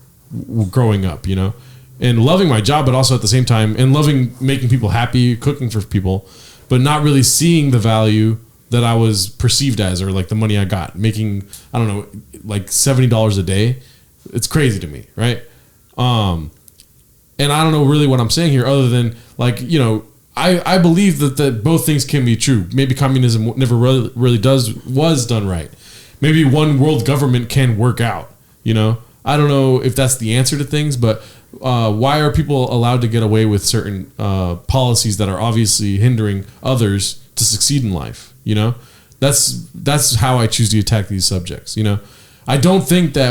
growing up, you know, and loving my job, but also at the same time, and loving making people happy, cooking for people, but not really seeing the value that I was perceived as, or like the money I got, making, I don't know, like $70 a day. It's crazy to me, right? And I don't know really what I'm saying here, other than like, you know, I believe that both things can be true. Maybe communism never really was done right. Maybe one world government can work out, you know? I don't know if that's the answer to things, but why are people allowed to get away with certain policies that are obviously hindering others to succeed in life? You know, that's how I choose to attack these subjects. You know, I don't think that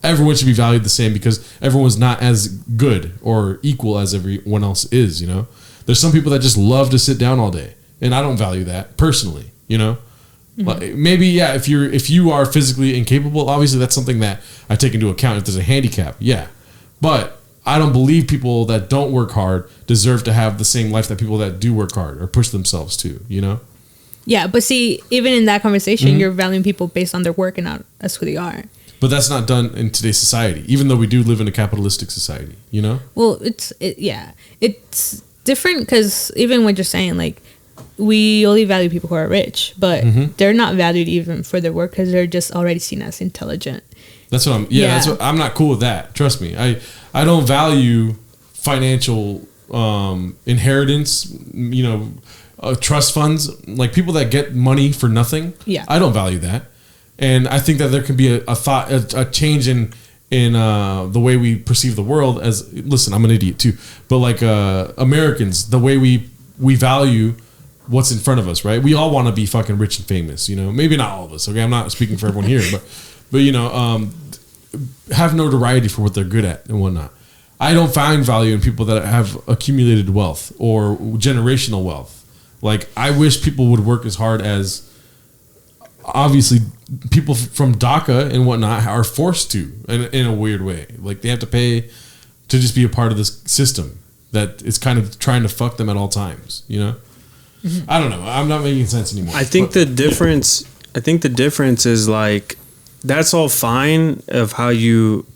everyone should be valued the same, because everyone's not as good or equal as everyone else is. You know, there's some people that just love to sit down all day, and I don't value that personally. You know, maybe yeah, if you are physically incapable, obviously that's something that I take into account. If there's a handicap, yeah, but I don't believe people that don't work hard deserve to have the same life that people that do work hard or push themselves to. You know. Yeah, but see, even in that conversation, you're valuing people based on their work and not as who they are. But that's not done in today's society, even though we do live in a capitalistic society, you know? Well, it's different, because even what you're saying, like, we only value people who are rich, but they're not valued even for their work, because they're just already seen as intelligent. That's what I'm not cool with that. Trust me. I don't value financial inheritance, you know, trust funds, like people that get money for nothing. Yeah, I don't value that, and I think that there can be a change in the way we perceive the world. As listen, I'm an idiot too, but like Americans, the way we value what's in front of us, right? We all want to be fucking rich and famous, you know. Maybe not all of us. Okay, I'm not speaking for everyone here, but you know, have notoriety for what they're good at and whatnot. I don't find value in people that have accumulated wealth or generational wealth. Like, I wish people would work as hard as, obviously, people from DACA and whatnot are forced to, in a weird way. Like, they have to pay to just be a part of this system that is kind of trying to fuck them at all times, you know? I don't know. I'm not making sense anymore. I think the difference is, like, that's all fine of how you...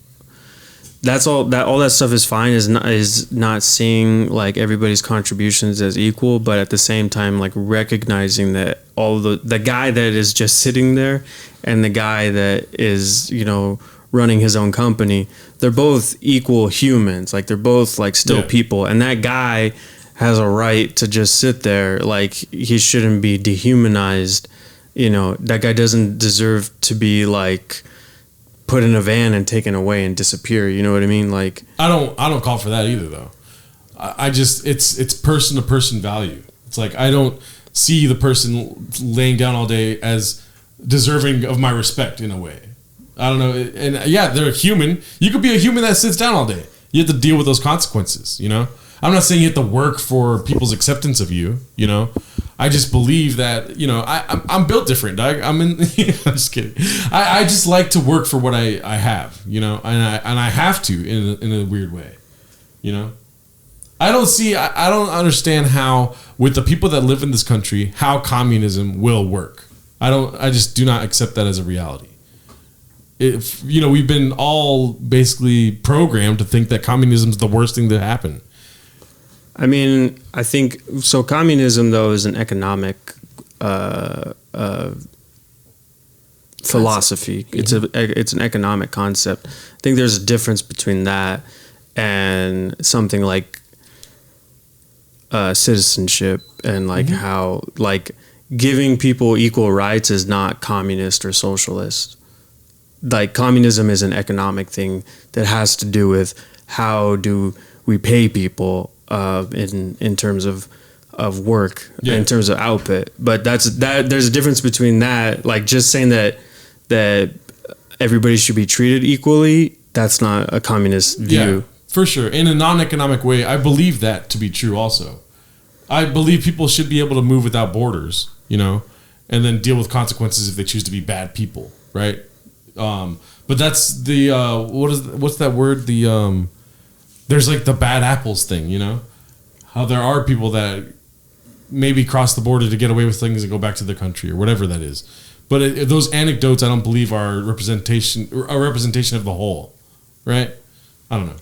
all that stuff is fine, is not seeing like everybody's contributions as equal, but at the same time like recognizing that all the guy that is just sitting there and the guy that is, you know, running his own company, they're both equal humans. Like, they're both like still people, and that guy has a right to just sit there. Like, he shouldn't be dehumanized. You know, that guy doesn't deserve to be like put in a van and taken away and disappear. You know what I mean? Like, I don't call for that either, though. I just it's person to person value. It's like I don't see the person laying down all day as deserving of my respect in a way. I don't know. And yeah, they're a human. You could be a human that sits down all day. You have to deal with those consequences, you know? I'm not saying you have to work for people's acceptance of you, you know? I just believe that, you know, I'm built different, dog. I'm just kidding. I just like to work for what I have, you know? And I have to in a weird way, you know? I don't understand how, with the people that live in this country, how communism will work. I just do not accept that as a reality. If, you know, we've been all basically programmed to think that communism is the worst thing to happen. I mean, I think so. Communism, though, is an economic philosophy. Mm-hmm. It's an economic concept. I think there's a difference between that and something like citizenship and like how like giving people equal rights is not communist or socialist. Like communism is an economic thing that has to do with how do we pay people in terms of work, in terms of output. But there's a difference between that, like just saying that everybody should be treated equally. That's not a communist view. Yeah, for sure. In a non-economic way, I believe that to be true also. I believe people should be able to move without borders, you know, and then deal with consequences if they choose to be bad people, right? But that's the what's that word? There's like the bad apples thing, you know, how there are people that maybe cross the border to get away with things and go back to their country or whatever that is. But those anecdotes, I don't believe are a representation of the whole, right? I don't know.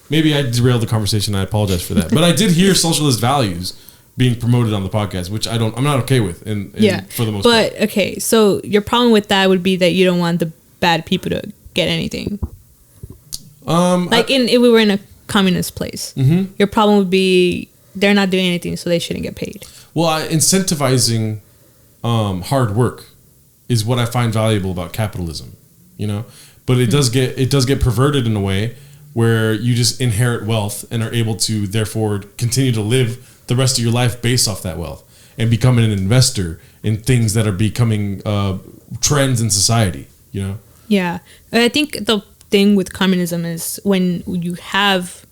Maybe I derailed the conversation. I apologize for that. But I did hear socialist values being promoted on the podcast, which I'm not okay with. For the most part. But okay, so your problem with that would be that you don't want the bad people to get anything. If we were in a communist place, your problem would be they're not doing anything, so they shouldn't get paid. Well, incentivizing hard work is what I find valuable about capitalism, you know. But it does get perverted in a way where you just inherit wealth and are able to therefore continue to live the rest of your life based off that wealth and become an investor in things that are becoming trends in society, you know. Yeah, I think the thing with communism is when you have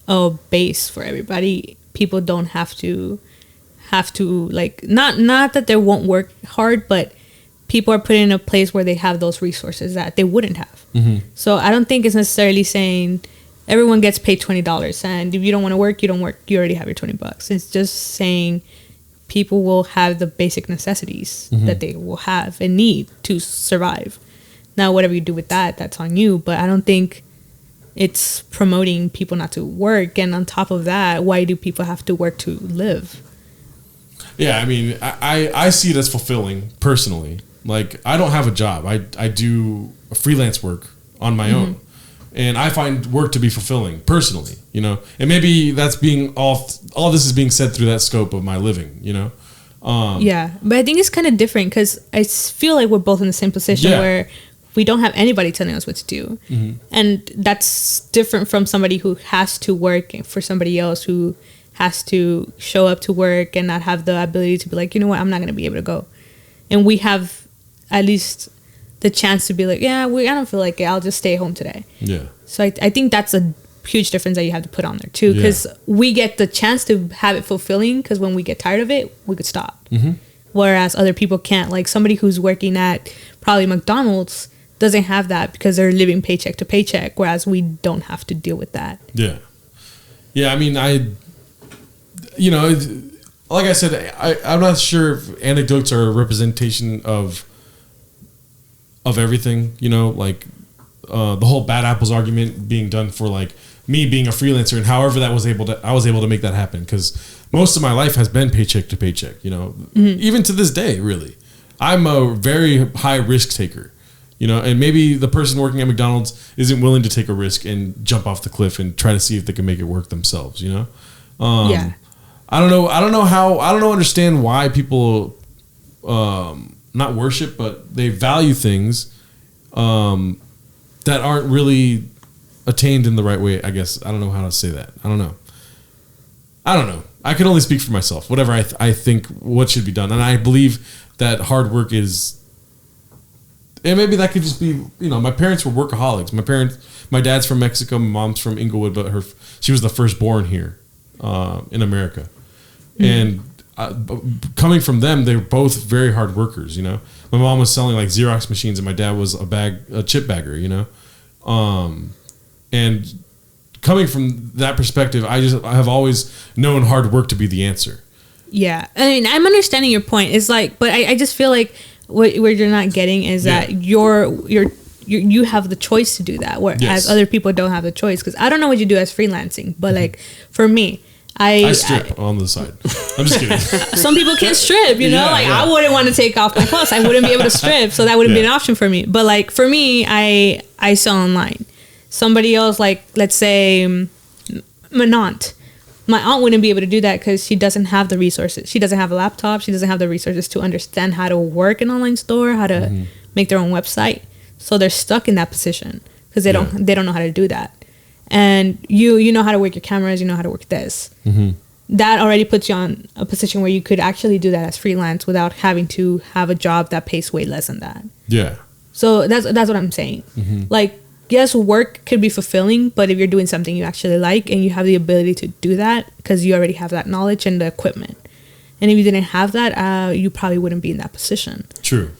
a base for everybody, people don't have to like not that they won't work hard, but people are put in a place where they have those resources that they wouldn't have. So I don't think it's necessarily saying everyone gets paid $20 and if you don't want to work, you don't work. You already have your $20. It's just saying people will have the basic necessities that they will have and need to survive. Now, whatever you do with that, that's on you. But I don't think it's promoting people not to work. And on top of that, why do people have to work to live? Yeah, I mean, I see it as fulfilling personally. Like, I don't have a job. I do freelance work on my own. And I find work to be fulfilling personally, you know. And maybe that's being all this is being said through that scope of my living, you know. Yeah, but I think it's kind of different because I feel like we're both in the same position where we don't have anybody telling us what to do. And that's different from somebody who has to work for somebody else who has to show up to work and not have the ability to be like, you know what, I'm not going to be able to go. And we have at least the chance to be like, I don't feel like it. I'll just stay home today. Yeah. So I think that's a huge difference that you have to put on there too, because we get the chance to have it fulfilling because when we get tired of it, we could stop. Whereas other people can't. Like somebody who's working at probably McDonald's doesn't have that because they're living paycheck to paycheck, whereas we don't have to deal with that. Yeah. Yeah, I mean, like I said, I'm not sure if anecdotes are a representation of everything, you know, like the whole bad apples argument being done for like me being a freelancer and however I was able to make that happen because most of my life has been paycheck to paycheck, you know, even to this day, really. I'm a very high risk taker, you know, and maybe the person working at McDonald's isn't willing to take a risk and jump off the cliff and try to see if they can make it work themselves, you know? I don't understand why people not worship, but they value things that aren't really attained in the right way, I guess. I don't know how to say that. I don't know. I don't know. I can only speak for myself. Whatever I think what should be done, and I believe that hard work is. And maybe that could just be, my parents were workaholics. My dad's from Mexico, my mom's from Inglewood, but she was the firstborn here in America. And coming from them, they were both very hard workers. My mom was selling like Xerox machines, and my dad was a chip bagger. And coming from that perspective, I have always known hard work to be the answer. Yeah, I mean, I'm understanding your point. It's like, but I just feel like what you're not getting is that you have the choice to do that, whereas other people don't have the choice. Because I don't know what you do as freelancing, but like for me, I strip on the side. I'm just kidding. Some people can strip, I wouldn't want to take off my clothes. I wouldn't be able to strip, so that wouldn't be an option for me. But like for me, I sell online. Somebody else, like let's say my aunt wouldn't be able to do that because she doesn't have the resources. She doesn't have a laptop. She doesn't have the resources to understand how to work an online store, how to make their own website. So they're stuck in that position because they don't know how to do that. And you know how to work your cameras, you know how to work this. That already puts you on a position where you could actually do that as freelance without having to have a job that pays way less than that. Yeah. So that's what I'm saying. Like, yes, work could be fulfilling, but if you're doing something you actually like and you have the ability to do that because you already have that knowledge and the equipment. And if you didn't have that, you probably wouldn't be in that position. True.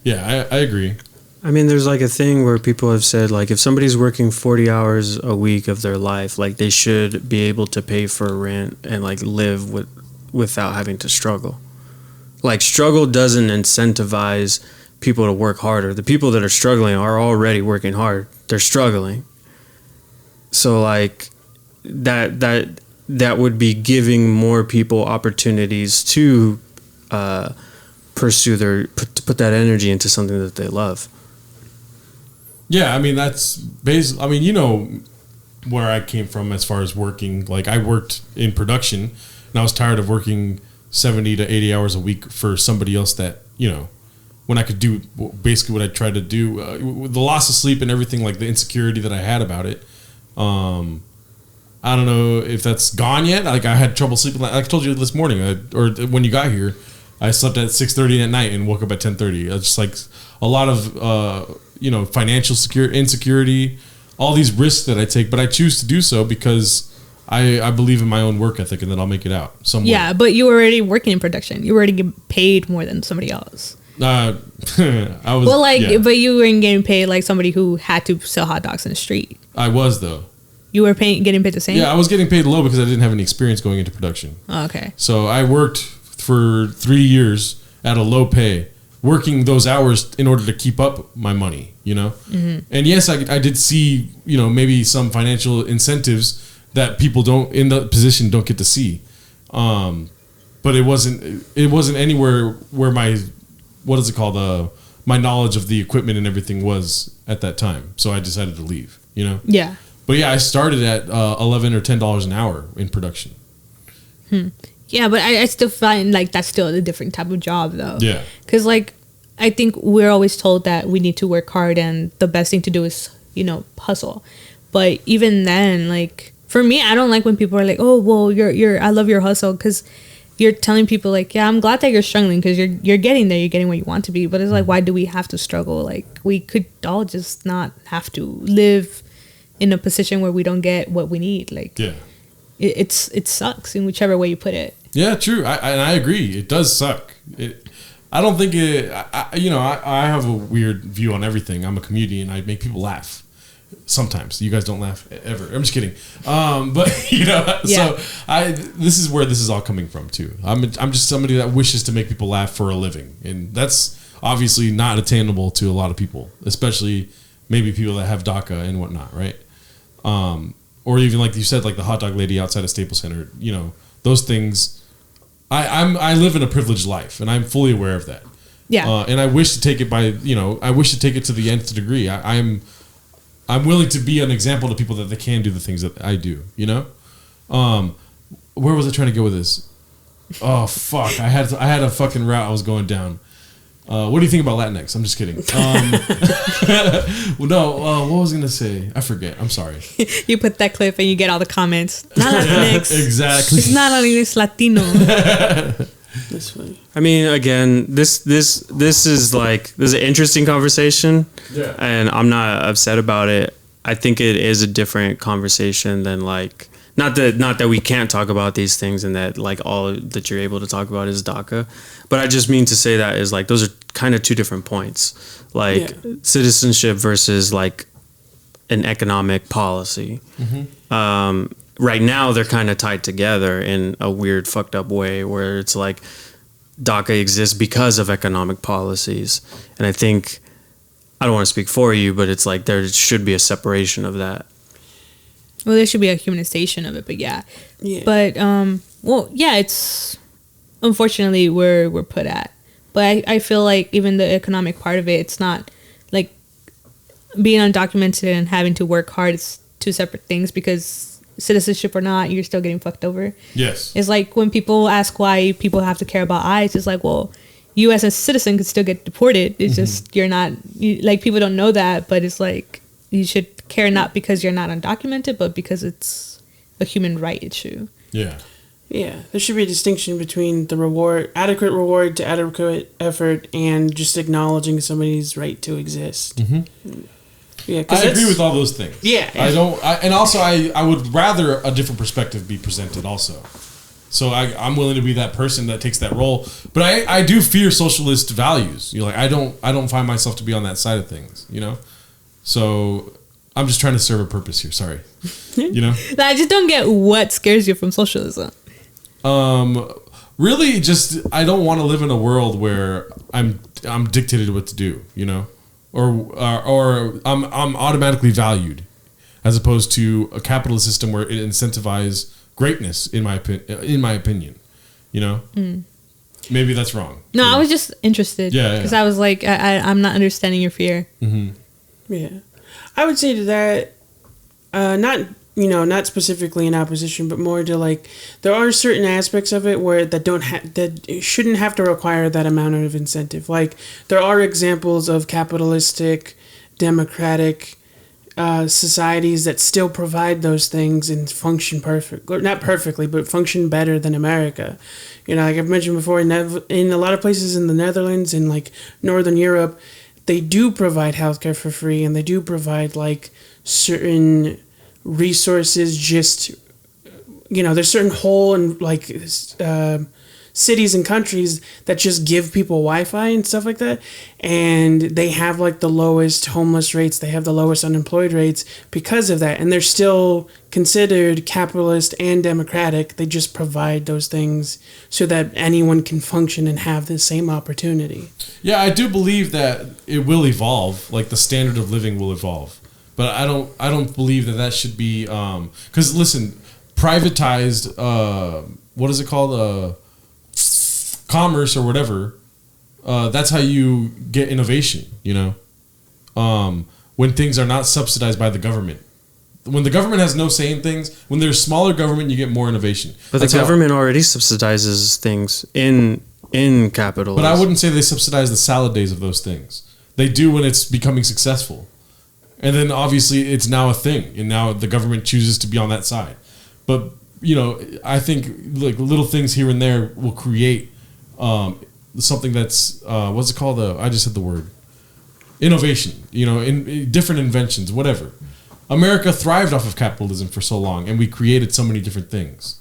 Yeah, I agree. I mean, there's like a thing where people have said, like, if somebody's working 40 hours a week of their life, like, they should be able to pay for rent and, like, live without having to struggle. Like, struggle doesn't incentivize people to work harder. The people that are struggling are already working hard. They're struggling. So, like, that would be giving more people opportunities to pursue put that energy into something that they love. Yeah, I mean, that's basically, I mean, where I came from as far as working. Like, I worked in production, and I was tired of working 70 to 80 hours a week for somebody else that, when I could do basically what I tried to do, the loss of sleep and everything, like the insecurity that I had about it. I don't know if that's gone yet. Like, I had trouble sleeping. Like I told you this morning, or when you got here, I slept at 6:30 at night and woke up at 10:30. It's just like a lot of, financial insecurity, all these risks that I take, but I choose to do so because I believe in my own work ethic and that I'll make it out somewhere. Yeah, but you were already working in production. You were already getting paid more than somebody else. I was. Well, but you weren't getting paid like somebody who had to sell hot dogs in the street. I was, though. You were getting paid the same? Yeah, I was getting paid low because I didn't have any experience going into production. Oh, okay. So I worked for 3 years at a low pay, working those hours in order to keep up my money, And yes, I did see, maybe some financial incentives that people in the position don't get to see. But it wasn't anywhere where my, what is it called? My knowledge of the equipment and everything was at that time. So I decided to leave, Yeah. But yeah, I started at $11 or $10 an hour in production. Yeah, but I still find like that's still a different type of job though. Yeah. Because like I think we're always told that we need to work hard and the best thing to do is, hustle. But even then, like for me, I don't like when people are like, "Oh, well, I love your hustle," because you're telling people like, "Yeah, I'm glad that you're struggling because you're getting there, you're getting where you want to be." But it's like, why do we have to struggle? Like we could all just not have to live in a position where we don't get what we need. Like, yeah, it sucks in whichever way you put it. Yeah, true. I agree. It does suck. I don't think it. I have a weird view on everything. I'm a comedian. I make people laugh. Sometimes you guys don't laugh ever. I'm just kidding. But yeah. So this is where this is all coming from too. I'm just somebody that wishes to make people laugh for a living, and that's obviously not attainable to a lot of people, especially maybe people that have DACA and whatnot, right? Or even like you said, like the hot dog lady outside of Staples Center. Those things. I live in a privileged life, and I'm fully aware of that. Yeah. And I wish to take it I wish to take it to the nth degree. I'm willing to be an example to people that they can do the things that I do, Where was I trying to go with this? Oh, fuck. I had a fucking route I was going down. What do you think about Latinx? I'm just kidding. Well, no. What was I gonna say? I forget. I'm sorry. You put that clip and you get all the comments. Not Latinx. Exactly. It's not only it's Latino. That's funny. I mean, again, this is an interesting conversation, and I'm not upset about it. I think it is a different conversation than like not that we can't talk about these things and that like all that you're able to talk about is DACA, but I just mean to say that is like those are kind of two different points, like citizenship versus like an economic policy. Right now they're kind of tied together in a weird fucked up way where it's like DACA exists because of economic policies, and I think I don't want to speak for you, but it's like there should be a separation of that. Well, there should be a humanization of it, but yeah. But it's unfortunately where we're put at. But I feel like even the economic part of it, it's not like being undocumented and having to work hard. It's two separate things because citizenship or not, you're still getting fucked over. Yes. It's like when people ask why people have to care about ICE, it's like, well, you as a citizen could still get deported. It's just you're not like people don't know that, but it's like you should care not because you're not undocumented, but because it's a human right issue. Yeah. Yeah, there should be a distinction between the adequate reward to adequate effort, and just acknowledging somebody's right to exist. Yeah, I agree with all those things. Yeah. I would rather a different perspective be presented also. So I'm willing to be that person that takes that role, but I do fear socialist values. Like I don't find myself to be on that side of things. So I'm just trying to serve a purpose here. Sorry. I just don't get what scares you from socialism. Really, just I don't want to live in a world where I'm dictated what to do. Or I'm automatically valued, as opposed to a capitalist system where it incentivizes greatness. In my opinion, maybe that's wrong. No, I was just interested. Because I was like, I'm not understanding your fear. Yeah, I would say to that, not specifically in opposition, but more to like there are certain aspects of it where that shouldn't have to require that amount of incentive. Like there are examples of capitalistic, democratic societies that still provide those things and function not perfectly, but function better than America. Like I've mentioned before, in a lot of places in the Netherlands and like Northern Europe, they do provide healthcare for free, and they do provide like certain resources. Just there's certain whole and like cities and countries that just give people Wi-Fi and stuff like that, and they have like the lowest homeless rates, they have the lowest unemployed rates because of that, and they're still considered capitalist and democratic. They just provide those things so that anyone can function and have the same opportunity. Yeah, I do believe that it will evolve, like the standard of living will evolve, but I don't believe that should be because listen, privatized what is it called, commerce or whatever, that's how you get innovation, when things are not subsidized by the government. When the government has no say in things, when there's smaller government, you get more innovation. But the government already subsidizes things in capitalism. But I wouldn't say they subsidize the salad days of those things. They do when it's becoming successful. And then obviously it's now a thing, and now the government chooses to be on that side. But, I think like little things here and there will create something that's what's it called? I just said the word innovation. In different inventions, whatever. America thrived off of capitalism for so long, and we created so many different things.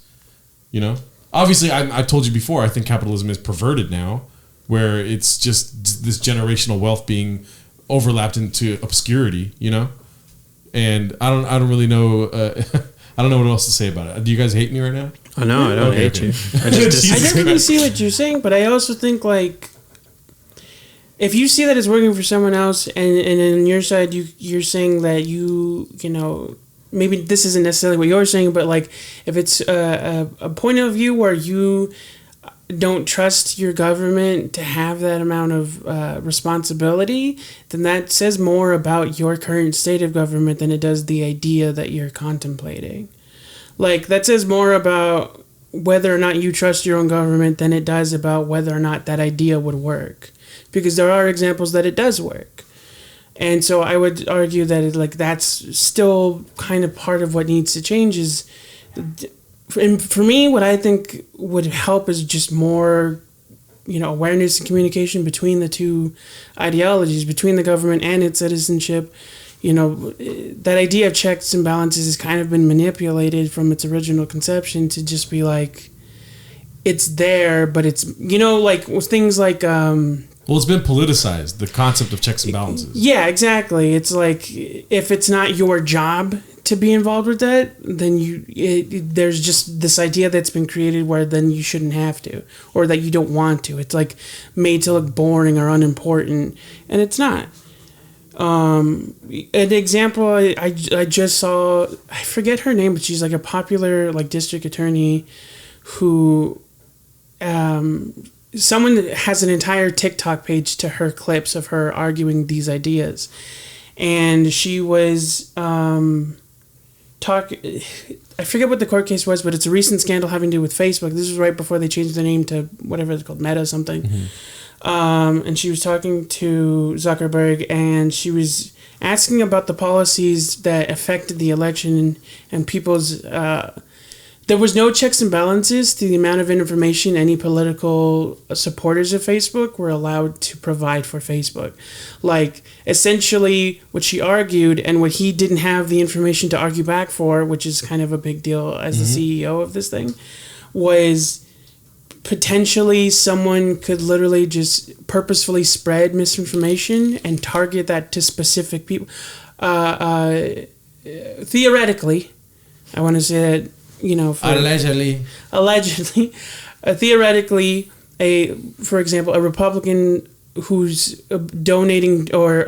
Obviously, I told you before. I think capitalism is perverted now, where it's just this generational wealth being overlapped into obscurity. And I don't really know. I don't know what else to say about it. Do you guys hate me right now? Oh, no, I don't hate you. I definitely see what you're saying, but I also think like if you see that it's working for someone else, and on your side you're saying that maybe this isn't necessarily what you're saying, but like if it's a point of view where you don't trust your government to have that amount of responsibility, then that says more about your current state of government than it does the idea that you're contemplating. Like that says more about whether or not you trust your own government than it does about whether or not that idea would work, because there are examples that it does work. And so I would argue that that's still kind of part of what needs to change. Is, and for me, what I think would help is just more, awareness and communication between the two ideologies, between the government and its citizenship. That idea of checks and balances has kind of been manipulated from its original conception to just be like, it's there, but it's, things like... well, it's been politicized, the concept of checks and balances. Yeah, exactly. It's like, if it's not your job to be involved with that, then there's just this idea that's been created where then you shouldn't have to, or that you don't want to. It's like made to look boring or unimportant, and it's not. An example I just saw, I forget her name, but she's like a popular district attorney who someone that has an entire TikTok page to her clips of her arguing these ideas. And she was I forget what the court case was, but it's a recent scandal having to do with Facebook. This was right before they changed their name to whatever it's called, Meta something. Mm-hmm. And she was talking to Zuckerberg, and she was asking about the policies that affected the election and people's... there was no checks and balances to the amount of information any political supporters of Facebook were allowed to provide for Facebook. Essentially, what she argued, and what he didn't have the information to argue back for, which is kind of a big deal as the CEO of this thing, was... potentially someone could literally just purposefully spread misinformation and target that to specific people. Theoretically, I want to say that, allegedly, theoretically, for example, a Republican who's donating or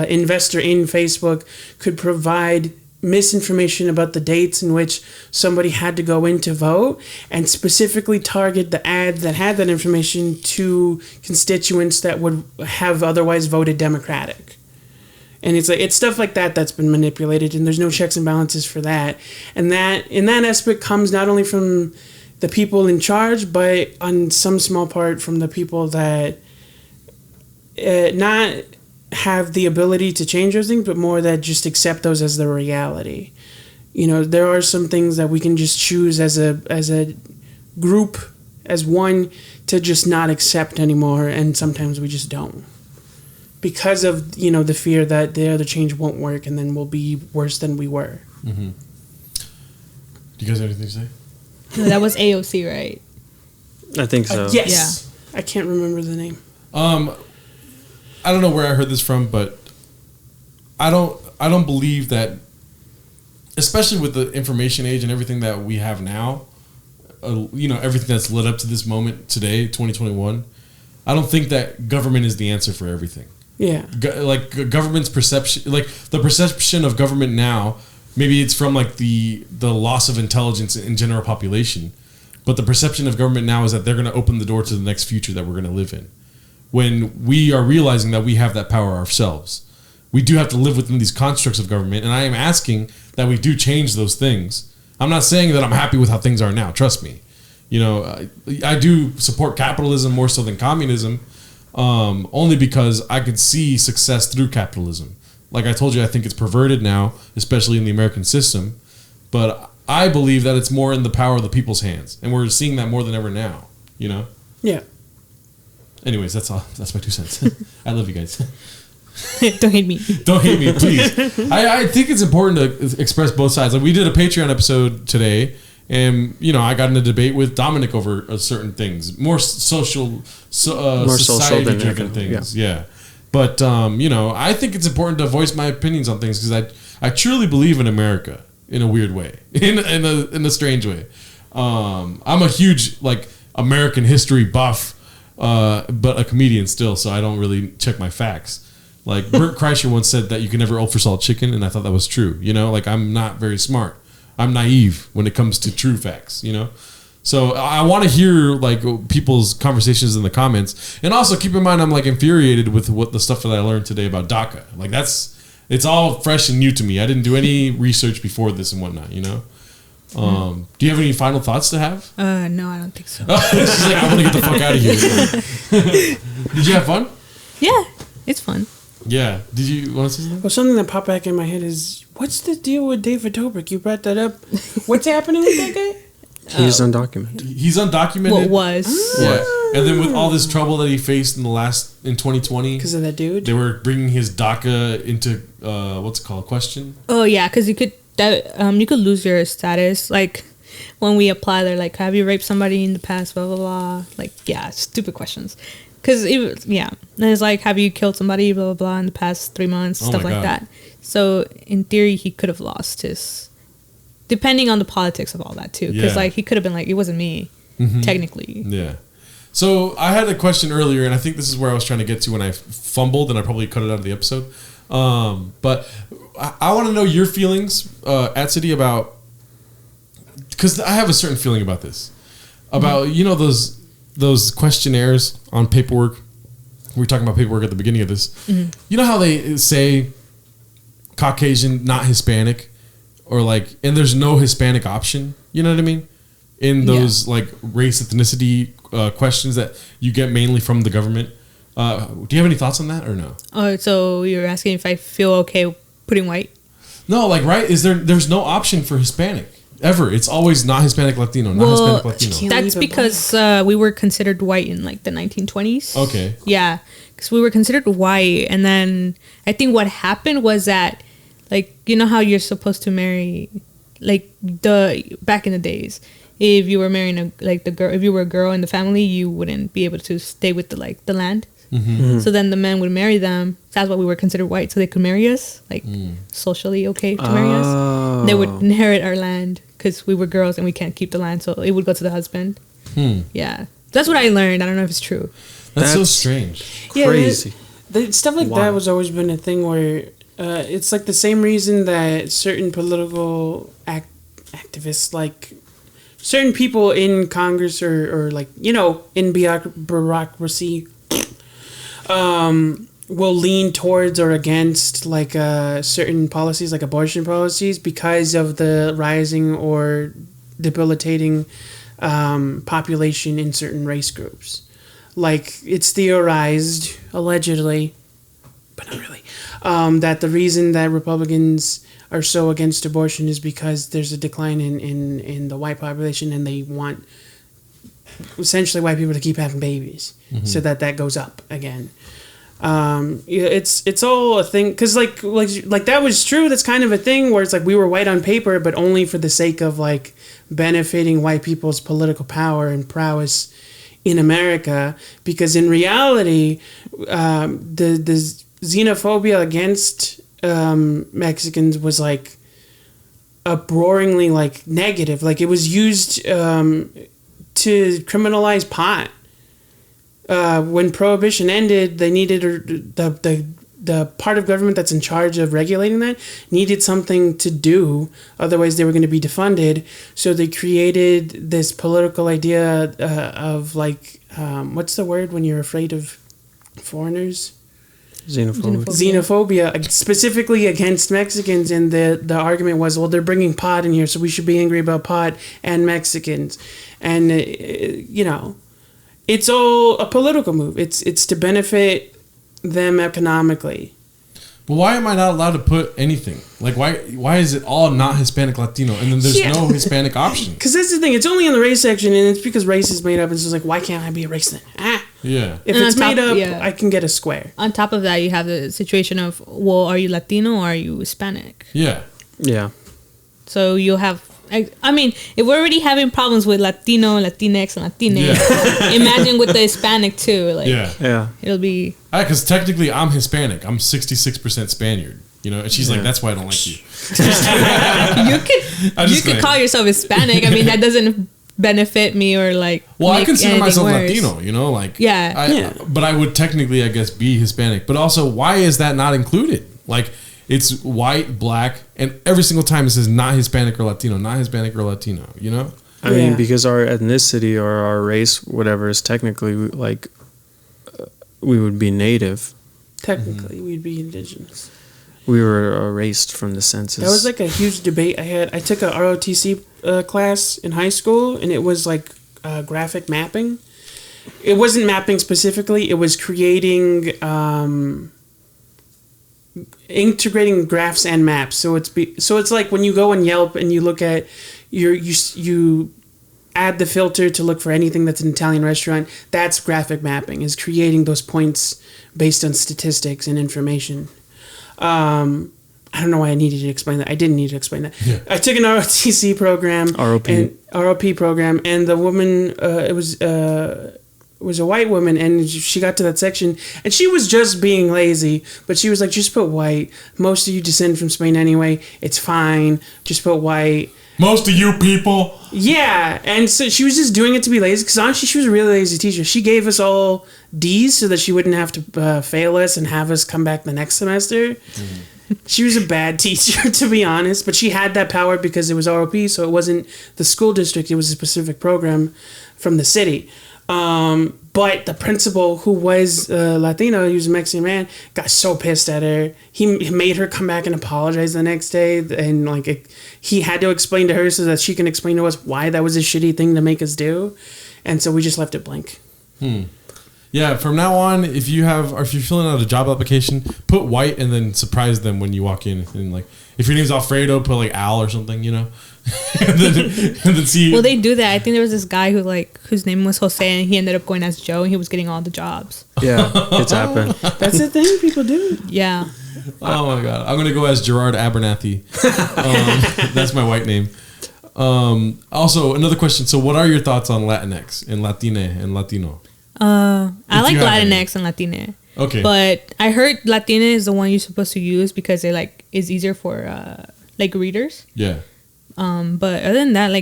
investor in Facebook could provide misinformation about the dates in which somebody had to go in to vote, and specifically target the ad that had that information to constituents that would have otherwise voted Democratic. And it's stuff like that that's been manipulated, and there's no checks and balances for that. And that in that aspect comes not only from the people in charge, but on some small part from the people that not have the ability to change those things, but more that just accept those as the reality. There are some things that we can just choose as a group, as one, to just not accept anymore, and sometimes we just don't. Because of, the fear that the other change won't work and then we'll be worse than we were. Mm-hmm. Do you guys have anything to say? No, that was AOC, right? I think so. Yes. Yeah. I can't remember the name. I don't know where I heard this from, but I don't believe that, especially with the information age and everything that we have now, everything that's led up to this moment today, 2021, I don't think that government is the answer for everything. Yeah. Government's perception, the perception of government now, maybe it's from the loss of intelligence in general population, but the perception of government now is that they're going to open the door to the next future that we're going to live in. When we are realizing that we have that power ourselves. We do have to live within these constructs of government, and I am asking that we do change those things. I'm not saying that I'm happy with how things are now, trust me. I do support capitalism more so than communism, only because I could see success through capitalism. Like I told you, I think it's perverted now, especially in the American system, but I believe that it's more in the power of the people's hands, and we're seeing that more than ever now, Yeah. Anyways, that's all. That's my 2 cents. I love you guys. Don't hate me. Don't hate me, please. I think it's important to express both sides. We did a Patreon episode today, and I got in a debate with Dominic over certain things, more society-driven things. Yeah. But I think it's important to voice my opinions on things because I truly believe in America in a weird way, in a strange way. I'm a huge American history buff. But a comedian still, so I don't really check my facts. Bert Kreischer once said that you can never oversalt chicken, and I thought that was true. I'm not very smart. I'm naive when it comes to true facts. So I want to hear people's conversations in the comments, and also keep in mind I'm infuriated with what the stuff that I learned today about DACA. It's all fresh and new to me. I didn't do any research before this and whatnot. Do you have any final thoughts to have? No, I don't think so. She's like, I want to get the fuck out of here. Did you have fun? Yeah, it's fun. Yeah. Did you want to say something? Well, something that popped back in my head is, what's the deal with David Dobrik? You brought that up. What's happening with that guy? He's undocumented. He's undocumented. What was? Yeah. And then with all this trouble that he faced in 2020, Because of that dude? they were bringing his DACA into what's it called? Question. Oh yeah, because you could lose your status. Like when we apply, they're like, "Have you raped somebody in the past?" Blah blah blah. Like yeah, stupid questions. Because and it's like, "Have you killed somebody?" Blah blah blah in the past 3 months, Oh stuff my like God. that. So in theory, he could have lost his, depending on the politics of all that too. Because Yeah. like he could have been like, "It wasn't me," technically. Yeah. So I had a question earlier, and I think this is where I was trying to get to when I fumbled, and I probably cut it out of the episode. But I want to know your feelings at City about, because I have a certain feeling about this, about those questionnaires on paperwork. We were talking about paperwork at the beginning of this. You know how they say Caucasian, not Hispanic, or like, and there's no Hispanic option. You know what I mean? In those like race ethnicity questions that you get mainly from the government. Do you have any thoughts on that or no? Oh, so you're asking if I feel okay putting white? No, like right? There's no option for Hispanic ever. It's always not Hispanic Latino, not Hispanic Latino. That's because we were considered white in like the 1920s. Okay. Yeah, because we were considered white, and then I think what happened was that, like, you know how you're supposed to marry, like back in the days, if you were marrying if you were a girl in the family, you wouldn't be able to stay with the land. So then the men would marry them. That's why we were considered white, so they could marry us, like socially okay to marry us. They would inherit our land because we were girls and we can't keep the land, so it would go to the husband. Yeah, that's what I learned. I don't know if it's true. That's so strange. Crazy. Stuff like that has always been a thing where it's like the same reason that certain political activists, like certain people in Congress or like, in bureaucracy, will lean towards or against like certain policies, like abortion policies, because of the rising or debilitating population in certain race groups. Like, it's theorized, allegedly, but not really, that the reason that Republicans are so against abortion is because there's a decline in the white population, and they want essentially white people to keep having babies so that goes up again. It's all a thing, because like that was true. That's kind of a thing where it's like we were white on paper, but only for the sake of like benefiting white people's political power and prowess in America, because in reality, the xenophobia against Mexicans was like uproaringly like negative. Like, it was used to criminalize pot. When Prohibition ended, they needed the part of government that's in charge of regulating that needed something to do. Otherwise, they were going to be defunded. So they created this political idea of like, what's the word when you're afraid of foreigners? Xenophobia, specifically against Mexicans. And the argument was, well, they're bringing pot in here, so we should be angry about pot and Mexicans. And, it's all a political move. It's to benefit them economically. But why am I not allowed to put anything? Like, why is it all not Hispanic Latino, and then there's no Hispanic option? Because that's the thing. It's only in the race section, and it's because race is made up. And it's just like, why can't I be a race then? Yeah. If it's made up, I can get a square. On top of that, you have the situation of, well, are you Latino or are you Hispanic? Yeah. Yeah. So you'll have, I mean, if we're already having problems with Latino, Latinx, and Latinx, imagine with the Hispanic too. Like, Yeah. It'll be. Because technically I'm Hispanic. I'm 66% Spaniard. And she's like, that's why I don't like you. You could call yourself Hispanic. I mean, that doesn't benefit me or like. Well, I consider myself worse. Latino. Like. Yeah. But I would technically, I guess, be Hispanic. But also, why is that not included? Like, it's white, black, and every single time it says not Hispanic or Latino, not Hispanic or Latino. I mean, because our ethnicity or our race, whatever, is technically like we would be native. Technically, we'd be indigenous. we were erased from the census. That was like a huge debate I had. I took a ROTC class in high school, and it was like graphic mapping. It wasn't mapping specifically. It was creating, integrating graphs and maps. So it's like when you go on Yelp and you look at you add the filter to look for anything that's an Italian restaurant. That's graphic mapping, is creating those points based on statistics and information. I don't know why I needed to explain that. I didn't need to explain that. Yeah. I took an ROTC program. ROP program, and the woman, it was a white woman, and she got to that section, and she was just being lazy, but she was like, just put white. Most of you descend from Spain anyway. It's fine. Just put white. Most of you people. Yeah, and so she was just doing it to be lazy, because honestly, she was a really lazy teacher. She gave us all D's so that she wouldn't have to fail us and have us come back the next semester. Mm-hmm. She was a bad teacher, to be honest, but she had that power because it was ROP, so it wasn't the school district, it was a specific program from the city. But the principal, who was Latino, he was a Mexican man, got so pissed at her. He made her come back and apologize the next day, and he had to explain to her so that she can explain to us why that was a shitty thing to make us do. And so we just left it blank. Yeah, from now on, if you're filling out a job application, put white and then surprise them when you walk in. And if your name's Alfredo, put Al or something, and then see. Well, they do that. I think there was this guy whose name was Jose, and he ended up going as Joe, and he was getting all the jobs. Yeah, it's happened. That's the thing people do. Yeah. Oh my God, I'm gonna go as Gerard Abernathy. That's my white name. Also, another question. So, what are your thoughts on Latinx and Latine and Latino? I like Latinx and Latine. Okay. But I heard Latine is the one you're supposed to use because it is easier for readers. Yeah. But other than that,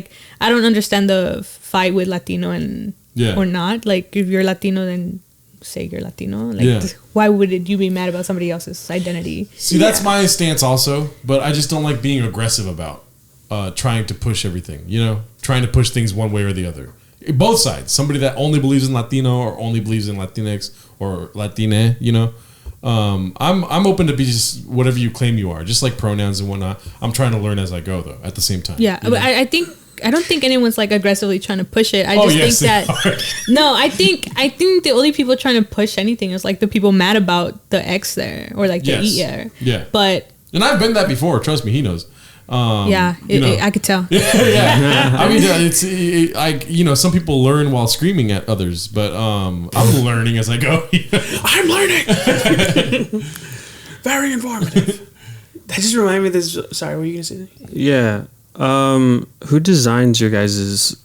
I don't understand the fight with Latino or not. If you're Latino, then say you're Latino. Why would you be mad about somebody else's identity? See, that's my stance also, but I just don't like being aggressive about trying to push everything, trying to push things one way or the other. Both sides. Somebody that only believes in Latino or only believes in Latinx or Latine, I'm open to be just whatever you claim you are, just like pronouns and whatnot. I'm trying to learn as I go, though, at the same time. Yeah, but I don't think anyone's aggressively trying to push it. I think that no, I think the only people trying to push anything is the people mad about the X there or the E there. Yeah, and I've been that before. Trust me, he knows. I could tell. Yeah. I mean, some people learn while screaming at others, but I'm learning as I go. I'm learning. Very informative. That just reminded me of this. Sorry, what were you gonna say? Yeah. Who designs your guys's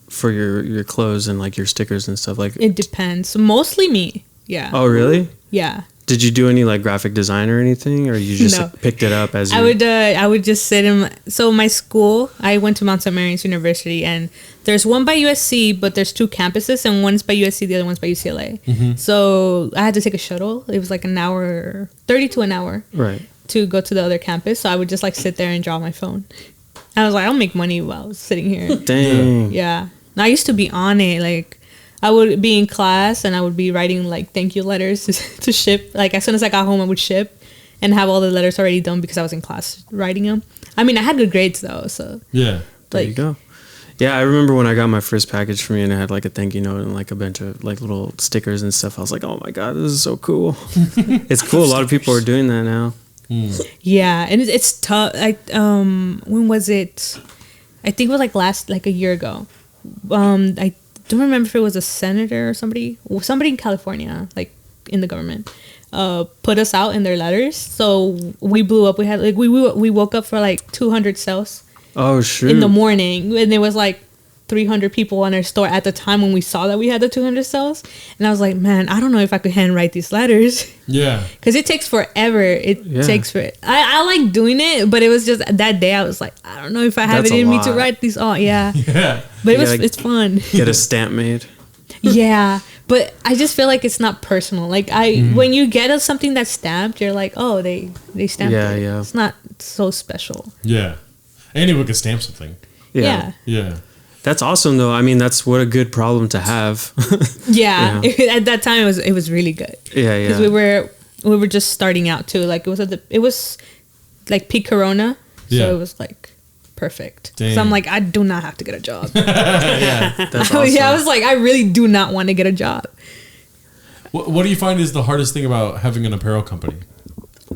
for your clothes and your stickers and stuff? It depends. Mostly me. Yeah. Oh, really? Yeah. Did you do any graphic design or anything, or you just picked it up as you? I would just sit in. So my school, I went to Mount St. Mary's University, and there's one by USC, but there's two campuses, and one's by USC, the other one's by UCLA. Mm-hmm. So I had to take a shuttle. It was an hour, 30 to an hour, right, to go to the other campus. So I would just sit there and draw my phone. I was I'll make money while I was sitting here. Dang. Yeah. And I used to be on it, I would be in class and I would be writing thank you letters to ship. As soon as I got home, I would ship and have all the letters already done because I was in class writing them. I mean, I had good grades though, so yeah. There you go. Yeah, I remember when I got my first package from you and it had a thank you note and a bunch of little stickers and stuff. I was oh my God, this is so cool. It's cool. A lot of people are doing that now. Yeah, and it's tough. When was it? I think it was a year ago. I don't remember if it was a senator or somebody in California, in the government, put us out in their letters. So we blew up. We had we woke up for 200 sales. Oh, sure. In the morning, and there was 300 people on our store at the time when we saw that we had the 200 sales. And I was man, I don't know if I could handwrite these letters. Yeah. Because it takes forever. I like doing it, but it was just that day I was I don't know if I have it in me to write these all. Yeah. Yeah. But it's fun. Get a stamp made. Yeah. But I just feel it's not personal. When you get something that's stamped, you're oh, they stamped it. Yeah. It's not so special. Yeah. Anyone can stamp something. Yeah. Yeah. That's awesome, though. I mean, that's what a good problem to have. Yeah. At that time, it was really good. Yeah, yeah. Because we were just starting out too. Like it was like peak Corona, so it was like perfect. So I'm like, I do not have to get a job. Yeah, That's awesome. Yeah, I was like, I really do not want to get a job. What do you find is the hardest thing about having an apparel company?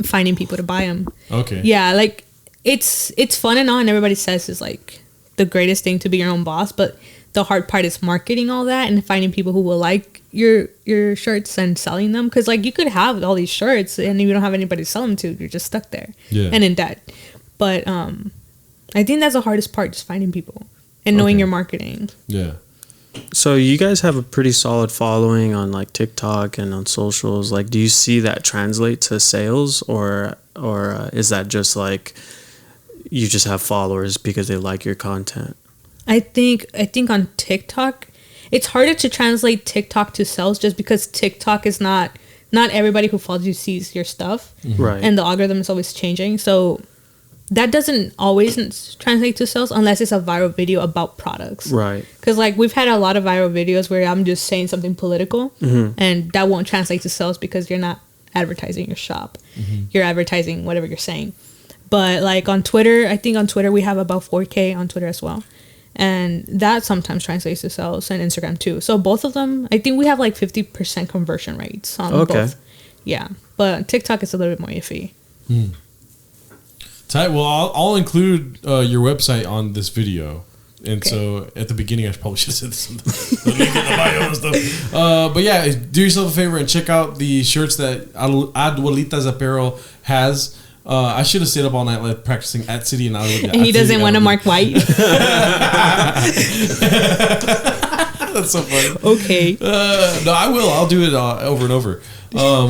Finding people to buy them. Okay. Yeah, like it's fun and all, and everybody says it's like the greatest thing to be your own boss, but the hard part is marketing all that and finding people who will like your shirts and selling them, because like you could have all these shirts and you don't have anybody to sell them to. You're just stuck there and in debt. But I think that's the hardest part, just finding people and knowing your marketing. Yeah. So you guys have a pretty solid following on like TikTok and on socials. Like, do you see that translate to sales, or is that just like you just have followers because they like your content? I think on TikTok, it's harder to translate TikTok to sales, just because TikTok is not everybody who follows you sees your stuff, right? And the algorithm is always changing, so that doesn't always translate to sales unless it's a viral video about products, right? Because like we've had a lot of viral videos where I'm just saying something political, and that won't translate to sales because you're not advertising your shop, you're advertising whatever you're saying. But like on Twitter, I think on Twitter we have about 4K on Twitter as well, and that sometimes translates to sales, and Instagram too. So both of them, I think we have like 50% conversion rates on both. Yeah, but TikTok is a little bit more iffy. Tight. Well, I'll include your website on this video. And so at the beginning, I probably should have said this the link in the bio and stuff. But yeah, do yourself a favor and check out the shirts that ADELITA'S Apparel has. I should have stayed up all night like, practicing at City and Adelita. And he doesn't want to mark white. That's so funny. Okay. No, I will. I'll do it over and over.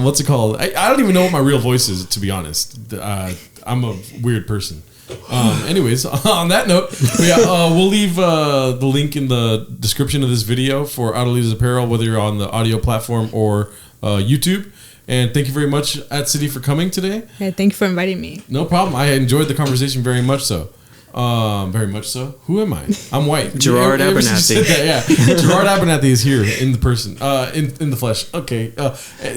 What's it called? I don't even know what my real voice is, to be honest. I'm a weird person. Anyways, on that note, we'll leave the link in the description of this video for ADELITA'S Apparel, whether you're on the audio platform or YouTube. And thank you very much, at City, for coming today. Yeah, thank you for inviting me. No problem. I enjoyed the conversation very much so. Very much so. Who am I? I'm white. Gerard Abernathy. Yeah, Gerard Abernathy is here in the person, in the flesh. Okay.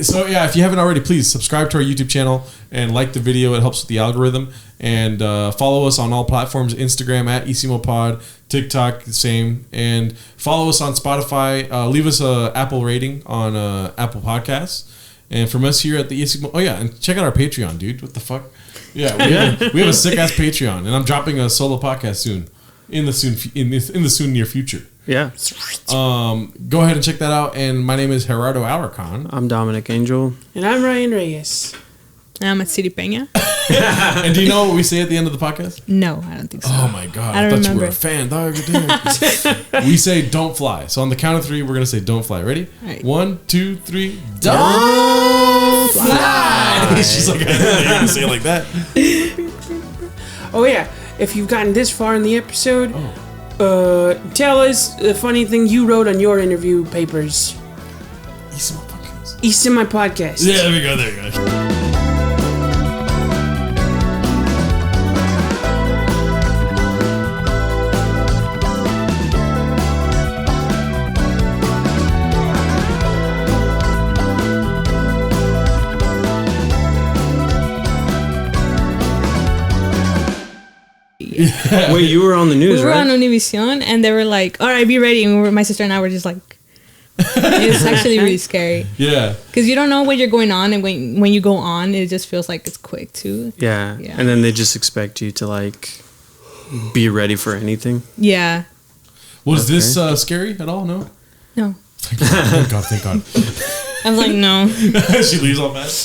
So yeah, if you haven't already, please subscribe to our YouTube channel and like the video. It helps with the algorithm. And follow us on all platforms: Instagram at Isimo Pod, TikTok the same, and follow us on Spotify. Leave us a Apple rating on Apple Podcasts. And from us here at the Isimo, and check out our Patreon, dude. What the fuck? Yeah, we have a sick ass Patreon, and I'm dropping a solo podcast soon, in the soon near future. Yeah. Go ahead and check that out. And my name is Gerardo Alarcon. I'm Dominic Angel, and I'm Ryan Reyes. And I'm at City Peña. And do you know what we say at the end of the podcast? No, I don't think so. Oh my god! I thought remember. you were a fan, dog. We say "Don't fly." So on the count of 3, we're gonna say "Don't fly." Ready? Right. 1, 2, 3. Don't fly. She's like, "You're gonna say it like that." Oh yeah! If you've gotten this far in the episode, tell us the funny thing you wrote on your interview papers. Isimo podcast. Isimo podcast. Yeah, there we go. There you go. Yeah. Wait, you were on the news, we were right? on Univision, and they were like, "All right, be ready." And my sister and I were just like, it's actually really scary. Yeah, because you don't know what you're going on, and when you go on, it just feels like it's quick too. Yeah, and then they just expect you to like be ready for anything. Yeah. Was this scary at all? No. No. Thank God. I was like, no. She leaves all mad.